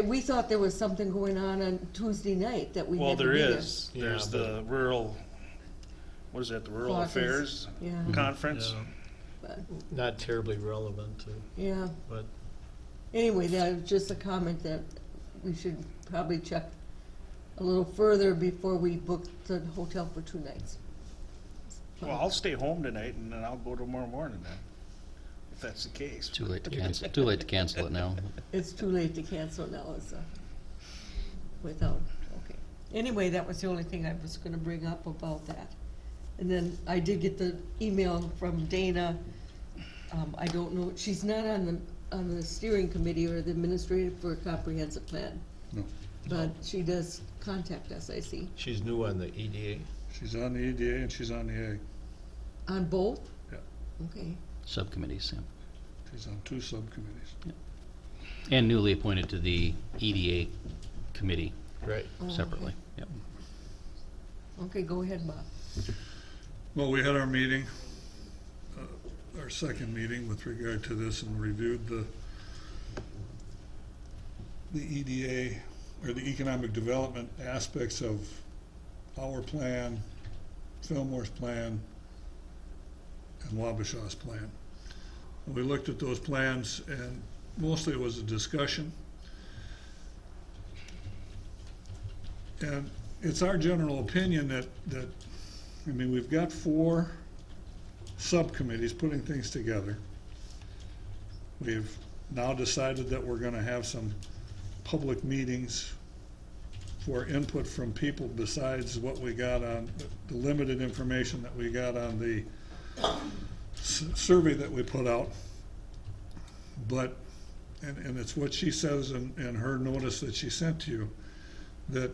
We thought there was something going on Tuesday night that we Well, had to there be there. is. Yeah, There's but- the rural, what is that, the Rural Caucus. Affairs Yeah. Conference? Yeah. But, Not terribly relevant, yeah. but Anyway, that was just a comment that we should probably check a little further before we book the hotel for 2 nights. Well, I'll stay home tonight and then I'll go tomorrow morning then, if that's the case. Too late to cancel. Too late to cancel it now. It's too late to cancel now, without, okay. Anyway, that was the only thing I was gonna bring up about that. And then I did get the email from Dana. I don't know, she's not on on the steering committee or the administrator for a comprehensive plan. No. But she does contact us, I see. She's new on the E EDA. She's on the EDA and she's on the A. On both? Yeah. Okay. Subcommittees, yeah. She's on 2 subcommittees. And newly appointed to the EDA committee Right. Oh, separately, yep. Okay, go ahead, Bob. Well, we had our meeting, our second meeting with regard to this, and reviewed the EDA, or the economic development aspects of our plan, Fillmore's plan, and Wabashaw's plan. We looked at those plans, and mostly it was a discussion. And it's our general opinion that, I mean, we've got 4 subcommittees putting things together. We've now decided that we're gonna have some public meetings for input from people besides what we got on, the limited information that we got on the survey that we put out. But, and it's what she says in her notice that she sent to you, that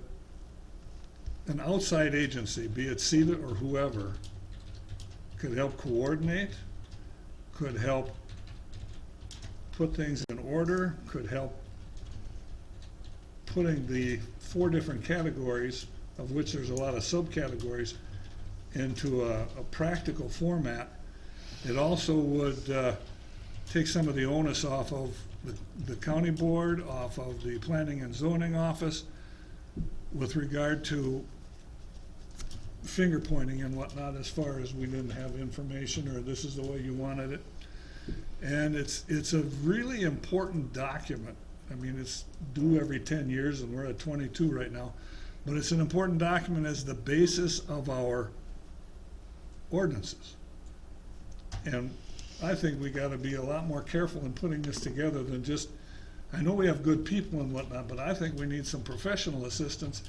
an outside agency, be it CETA or whoever, could help coordinate, could help put things in order, could help putting the 4 different categories, of which there's a lot of subcategories, into a practical format. It also would take some of the onus off of the county board, off of the planning and zoning office, with regard to finger pointing and whatnot, as far as we didn't have information, or this is the way you wanted it. And it's a really important document. I mean, it's due every 10 years, and we're at 22 right now. But it's an important document as the basis of our ordinances. And I think we gotta be a lot more careful in putting this together than just, I know we have good people and whatnot, but I think we need some professional assistance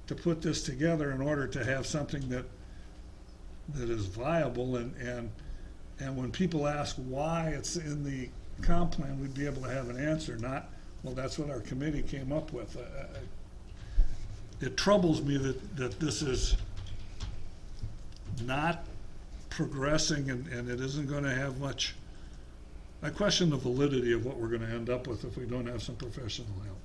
to put this together in order to have something that is viable, and when people ask why it's in the comp plan, we'd be able to have an answer, not, well, that's what our committee came up with. It troubles me that this is not progressing, and it isn't gonna have much. I question the validity of what we're gonna end up with if we don't have some professional help.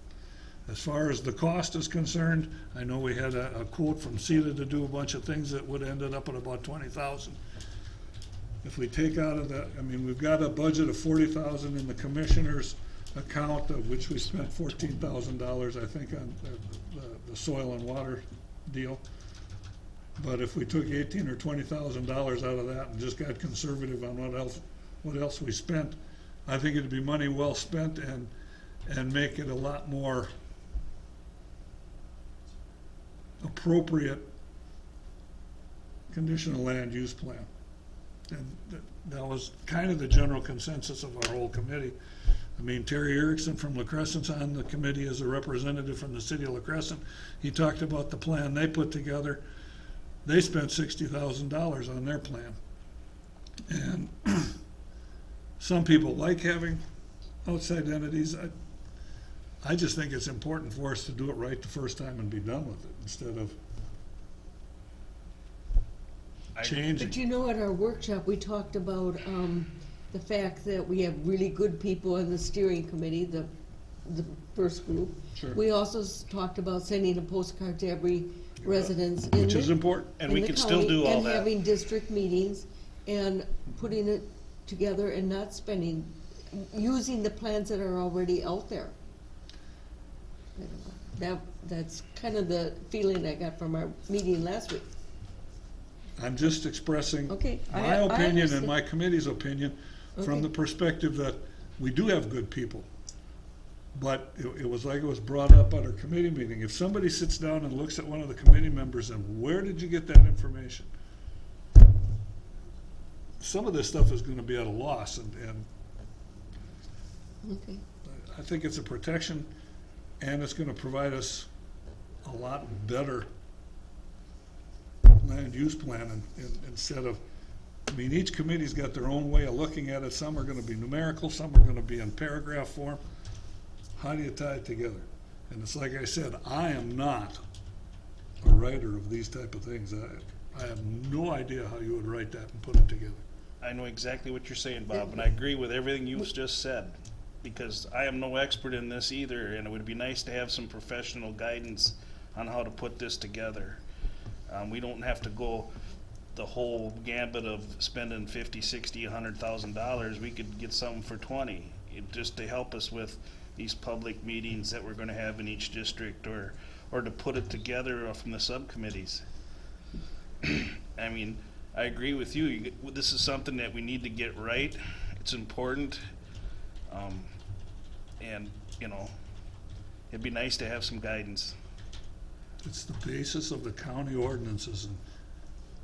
As far as the cost is concerned, I know we had a quote from CETA to do a bunch of things that would have ended up at about $20,000. If we take out of that, I mean, we've got a budget of $40,000 in the commissioner's account, of which we spent $14,000, I think, on the soil and water deal. But if we took $18,000 or $20,000 out of that and just got conservative on what else we spent, I think it'd be money well spent, and make it a lot more appropriate conditional land use plan. And that was kind of the general consensus of our whole committee. I mean, Terry Erickson from La Crescent's on the committee as a representative from the city of La Crescent. He talked about the plan they put together. They spent $60,000 on their plan. And some people like having outside entities. I just think it's important for us to do it right the first time and be done with it, instead of changing. But you know, at our workshop, we talked about the fact that we have really good people in the steering committee, the first group. Sure. We also talked about sending a postcard to every residence in Which is the- important. And in we the can still county, do all and that. having district meetings and putting it together and not spending, using the plans that are already out there. That's kind of the feeling I got from our meeting last week. I'm just expressing Okay, I my opinion and understand. my committee's opinion from Okay. the perspective that we do have good people. But it was like it was brought up at our committee meeting. If somebody sits down and looks at one of the committee members and, where did you get that information? Some of this stuff is gonna be at a loss, and Okay. I think it's a protection, and it's gonna provide us a lot better land use plan, instead of I mean, each committee's got their own way of looking at it. Some are gonna be numerical, some are gonna be in paragraph form. How do you tie it together? And it's like I said, I am not a writer of these type of things. I have no idea how you would write that and put it together. I know exactly what you're saying, Bob, and I agree with everything you've just said, because I am no expert in this either, and it would be nice to have some professional guidance on how to put this together. We don't have to go the whole gambit of spending $50, $60, $100,000. We could get something for 20, just to help us with these public meetings that we're gonna have in each district, or to put it together from the subcommittees. I mean, I agree with you. This is something that we need to get right. It's important. And, you know, it'd be nice to have some guidance. It's the basis of the county ordinances, and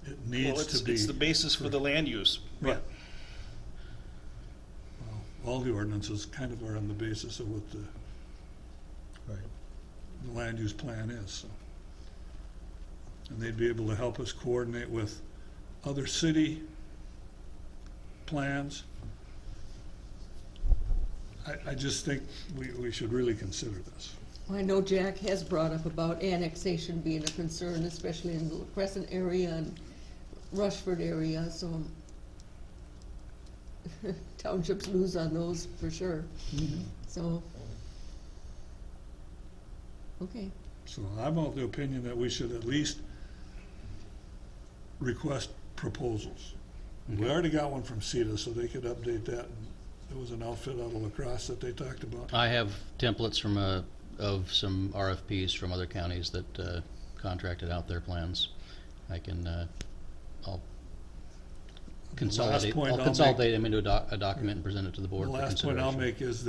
it Well, needs to be. it's the basis for the land use. Right. Well, all the ordinances kind of are on the basis of what the land use plan is, so. And they'd be able to help us coordinate with other city plans. I just think we should really consider this. I know Jack has brought up about annexation being a concern, especially in the Crescent area and Rushford area, so townships lose on those for sure. So, okay. So I'm of the opinion that we should at least request proposals. We already got one from CETA, so they could update that. There was an outfit out of La Crosse that they talked about. I have templates from of some RFPs from other counties that contracted out their plans. I can, I'll consolidate, point I'll I'll consolidate them into a document and present it to the board The for last point I'll consideration. make is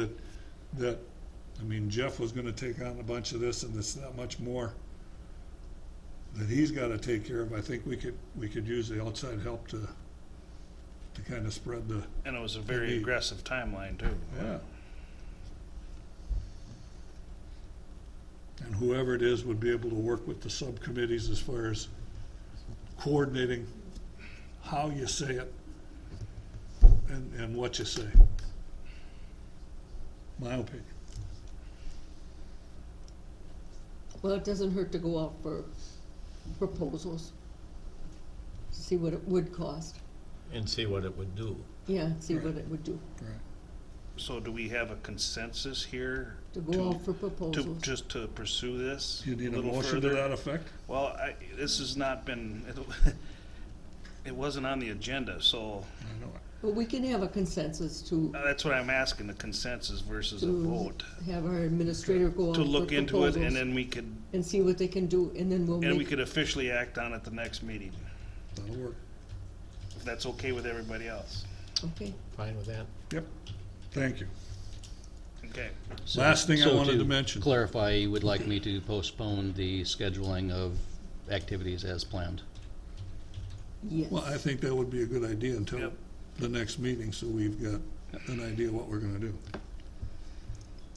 that, I mean, Jeff was gonna take on a bunch of this, and there's not much more that he's gotta take care of. I think we could use the outside help to kind of spread the, And it was a very Indeed. aggressive timeline, too. yeah. And whoever it is would be able to work with the subcommittees as far as coordinating how you say it and what you say. My opinion. Well, it doesn't hurt to go out for proposals, see what it would cost. And see what it would do. Yeah, see what it would do, So do we have a consensus here? to go out for proposals. Just to pursue this Do you need a little motion to further? that effect? Well, this has not been, it wasn't on the agenda, so I know it. But we can have a consensus to, that's what I'm asking, the consensus versus a to vote. have our administrator go out To for look into it, and proposals then we could, and see what they can do, and then we'll and we make, could officially act on it the next meeting, That'll work. if that's okay with everybody else. okay. Fine with that? Yep. Thank you. Okay. So- Last thing I so wanted to mention. Clarify, you would like me to postpone the scheduling of activities as planned? Yes. Well, I think that would be a good idea until Yep. the next meeting, so we've got an idea what we're gonna do.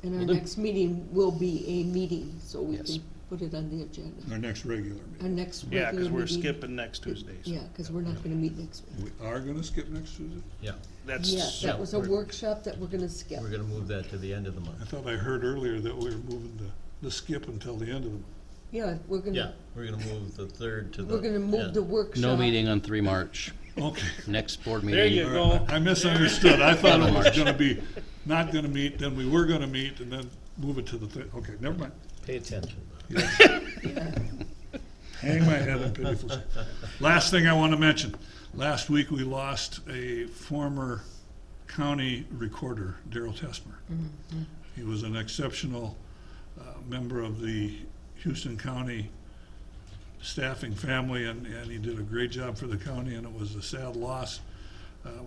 And our Will do. next meeting will be a meeting, so we Yes. can put it on the agenda. Our next regular Our meeting. next Yeah, regular because we're meeting- skipping next Tuesdays. Yeah, because we're not gonna meet next week. We are gonna skip next Tuesday? Yeah. That's. Yes, that was a we're- workshop that we're gonna skip. We're gonna move that to the end of the I month. thought I heard earlier that we were moving the skip until the end of the month. Yeah, we're Yeah, gonna, we're gonna move the third to the. we're gonna move end. the workshop. No meeting on 3 March. Okay. Next board meeting. There you go. I misunderstood. I thought it was March. gonna be not gonna meet, then we were gonna meet, and then move it to the third. Okay, never mind. Pay attention. Hang my head in pitiful shame. Last thing I want to mention. Last week, we lost a former county recorder, Darrell Tessmer. He was an exceptional member of the Houston County staffing family, and he did a great job for the county, and it was a sad loss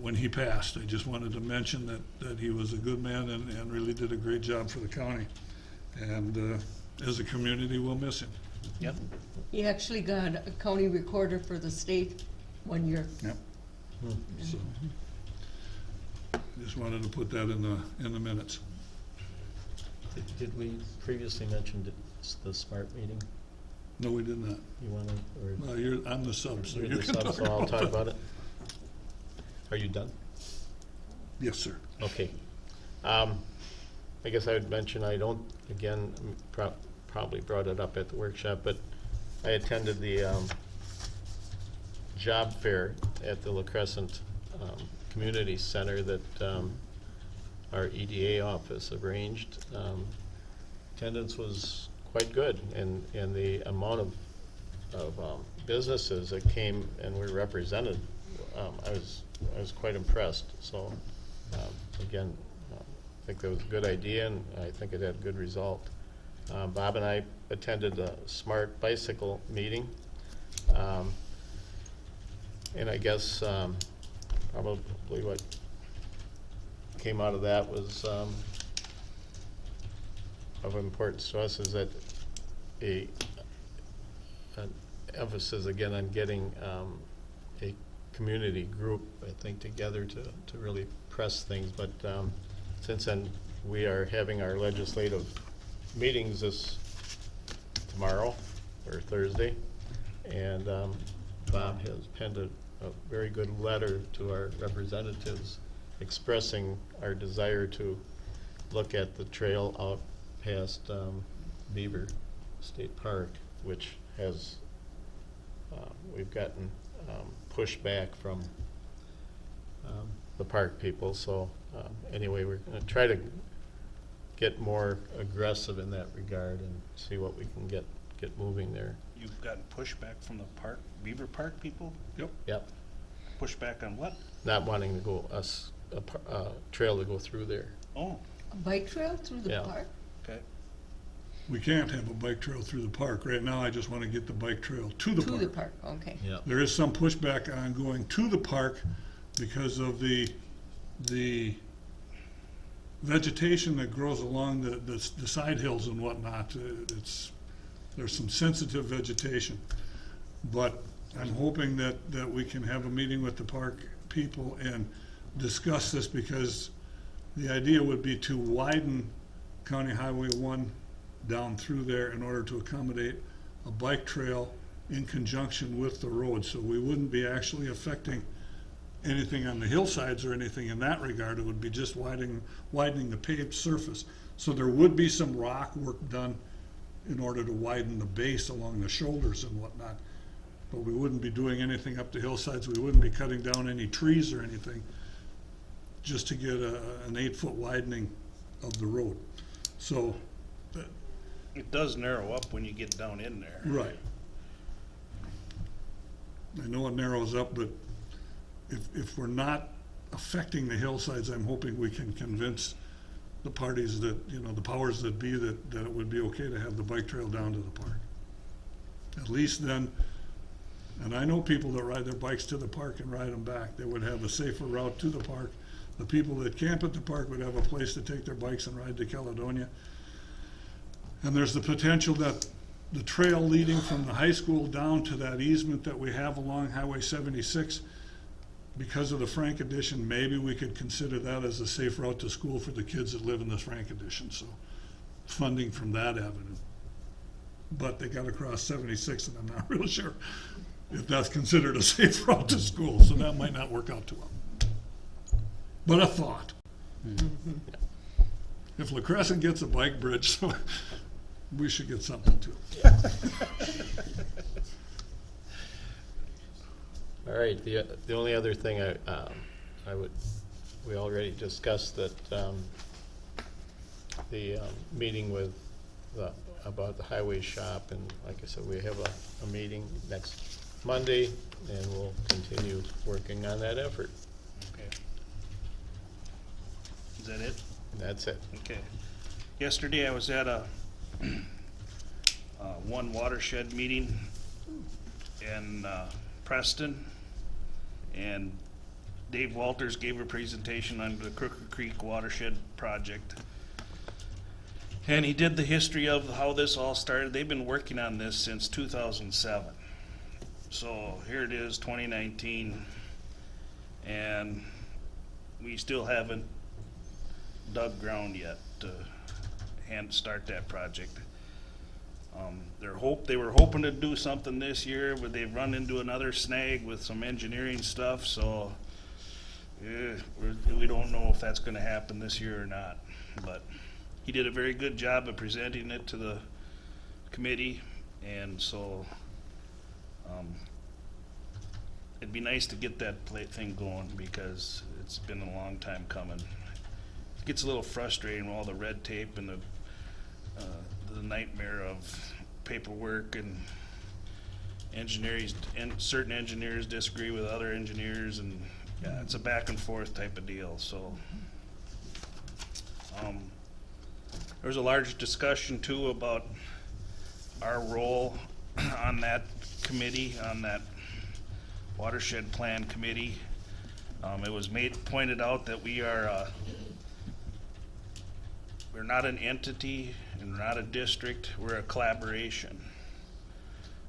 when he passed. I just wanted to mention that he was a good man and really did a great job for the county. And as a community, we'll miss him. Yep. He actually got a county recorder for the state one year. Yep. So, just wanted to put that in the minutes. Did we previously mention the SMART meeting? No, we did not. You wanna, or I'm the sub, so you're you the can sub, talk so I'll about talk that. about it? Are you done? Yes, sir. Okay. I guess I would mention, I don't, again, probably brought it up at the workshop, but I attended the job fair at the La Crescent Community Center that our EDA office arranged. Attendance was quite good, and the amount of businesses that came and were represented, I was quite impressed. So again, I think that was a good idea, and I think it had a good result. Bob and I attended a Smart Bicycle meeting, and I guess probably what came out of that was of importance to us is that an emphasis again on getting a community group, I think, together to really press things. But since then, we are having our legislative meetings tomorrow or Thursday, and Bob has penned a very good letter to our representatives expressing our desire to look at the trail out past Beaver State Park, which has we've gotten pushback from the park people. So anyway, we're going to try to get more aggressive in that regard and see what we can get moving there. You've gotten pushback from the Beaver Park people? Yep. Pushback on what? Not wanting to go a trail to go through there. Oh, A bike trail through the Yeah. park? okay. We can't have a bike trail through the park. Right now, I just want to get the bike trail to the To park. the park, okay. Yeah. There is some pushback on going to the park because of the vegetation that grows along the side hills and whatnot. There's some sensitive vegetation. But I'm hoping that we can have a meeting with the park people and discuss this, because the idea would be to widen County Highway 1 down through there in order to accommodate a bike trail in conjunction with the road. So we wouldn't be actually affecting anything on the hillsides or anything in that regard. It would be just widening the paved surface. So there would be some rock work done in order to widen the base along the shoulders and whatnot. But we wouldn't be doing anything up the hillsides. We wouldn't be cutting down any trees or anything, just to get an 8-foot widening of the road. So, It does narrow up when you get down in there. right. I know it narrows up, but if we're not affecting the hillsides, I'm hoping we can convince the parties that, the powers that be, that it would be okay to have the bike trail down to the park. At least then, and I know people that ride their bikes to the park and ride them back. They would have a safer route to the park. The people that camp at the park would have a place to take their bikes and ride to Caledonia. And there's the potential that the trail leading from the high school down to that easement that we have along Highway 76, because of the Frank Addition, maybe we could consider that as a safe route to school for the kids that live in the Frank Addition. So funding from that avenue. But they got to cross 76, and I'm not really sure if that's considered a safe route to school, so that might not work out too well. But a thought. If La Crescent gets a bike bridge, we should get something too. All right, the only other thing we already discussed that the meeting with about the highway shop, and like I said, we have a meeting next Monday, and we'll continue working on that effort. Okay. Is that it? That's it. Okay. Yesterday I was at a one watershed meeting in Preston, and Dave Walters gave a presentation on the Crooked Creek watershed project. And he did the history of how this all started. They've been working on this since 2007. So here it is, 2019, and we still haven't dug ground yet to start that project. They were hoping to do something this year, but they've run into another snag with some engineering stuff, so we don't know if that's gonna happen this year or not, but he did a very good job of presenting it to the committee, and so, it'd be nice to get that thing going, because it's been a long time coming. It gets a little frustrating with all the red tape and the nightmare of paperwork, and engineers, and certain engineers disagree with other engineers, and yeah, it's a back and forth type of deal, so. There was a large discussion too about our role on that committee, on that watershed plan committee. It was pointed out that we're not an entity and we're not a district, we're a collaboration.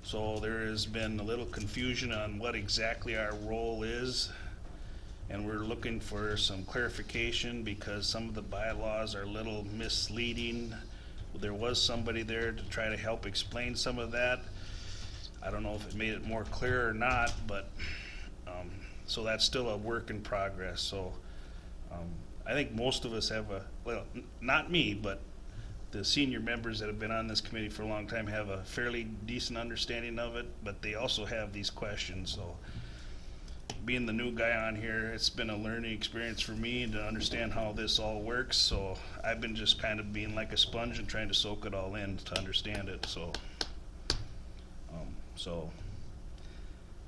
So there has been a little confusion on what exactly our role is, and we're looking for some clarification because some of the bylaws are a little misleading. There was somebody there to try to help explain some of that. I don't know if it made it more clear or not, but so that's still a work in progress. So I think most of us have not me, but the senior members that have been on this committee for a long time have a fairly decent understanding of it, but they also have these questions. So being the new guy on here, it's been a learning experience for me to understand how this all works. So I've been just kind of being like a sponge and trying to soak it all in to understand it. So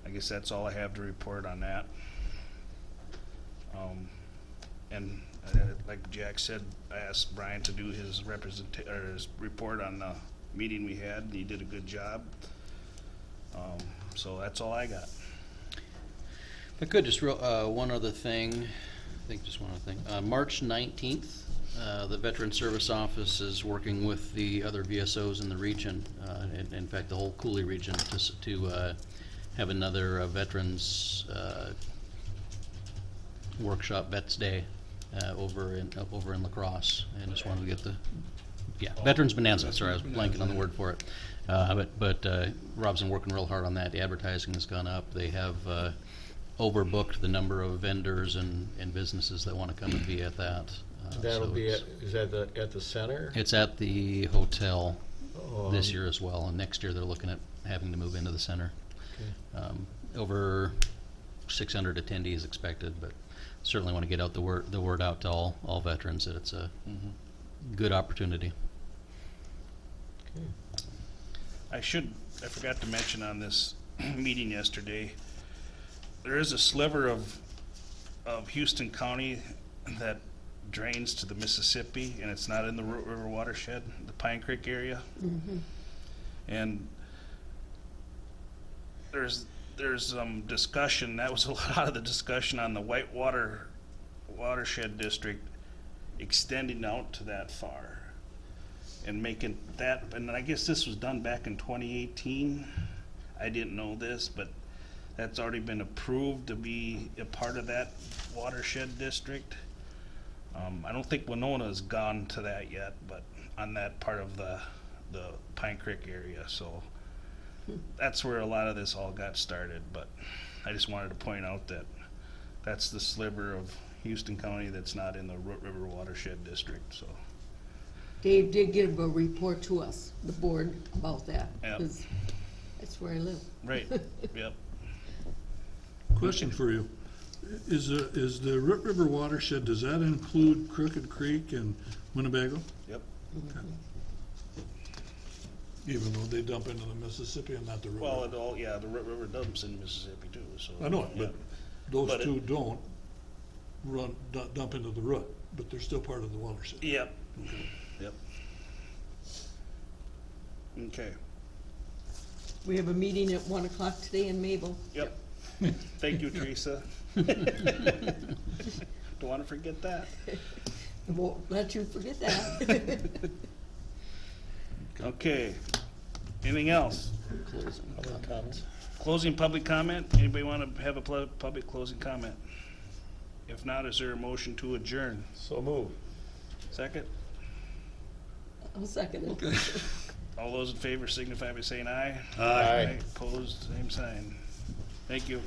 I guess that's all I have to report on that. And like Jack said, I asked Brian to do his his report on the meeting we had, and he did a good job. So that's all I got. If I could, just one other thing, March 19th, the Veteran Service Office is working with the other VSOs in the region, in fact, the whole Cooley region, to have another Veterans workshop, Vets Day, over in La Crosse. And just wanted to get Veterans Bonanza, sorry, I was blanking on the word for it. But Rob's been working real hard on that. The advertising has gone up. They have overbooked the number of vendors and businesses that want to come and be at that. That'll be is that at the center? It's at the hotel this Um, year as well, and next year they're looking at having to move into the center. Okay. Over 600 attendees expected, but certainly want to get out the word out to all veterans that it's a good opportunity. Okay. I forgot to mention on this meeting yesterday, there is a sliver of Houston County that drains to the Mississippi, and it's not in the river watershed, the Pine Creek area. And there's discussion, that was a lot of the discussion on the Whitewater watershed district extending out to that far and making that, and I guess this was done back in 2018. I didn't know this, but that's already been approved to be a part of that watershed district. I don't think Winona's gone to that yet, but on that part of the Pine Creek area, so that's where a lot of this all got started. But I just wanted to point out that that's the sliver of Houston County that's not in the Root River Watershed District, so. Dave did give a report to us, the board, about that, Yep. because that's where I live. Right, yep. Question for you. Is the Root River watershed, does that include Crooked Creek and Winnebago? Yep. Okay. Even though they dump into the Mississippi and not the river? Well, the Root River dumps in Mississippi too, so. I know it, yeah. but those But two don't dump into the Root, but they're still part of the watershed. Yep, yep. Okay, We have a meeting at 1 o'clock today in Mabel. yep. Thank you, Teresa. Don't want to forget that. I won't let you forget that. Okay, anything else? Public comments? Closing public comment? Anybody want to have a public closing comment? If not, is there a motion to adjourn? So move. Second? I'll second it. Okay. All those in favor signify by saying aye. Aye. Opposed, same sign. Thank you.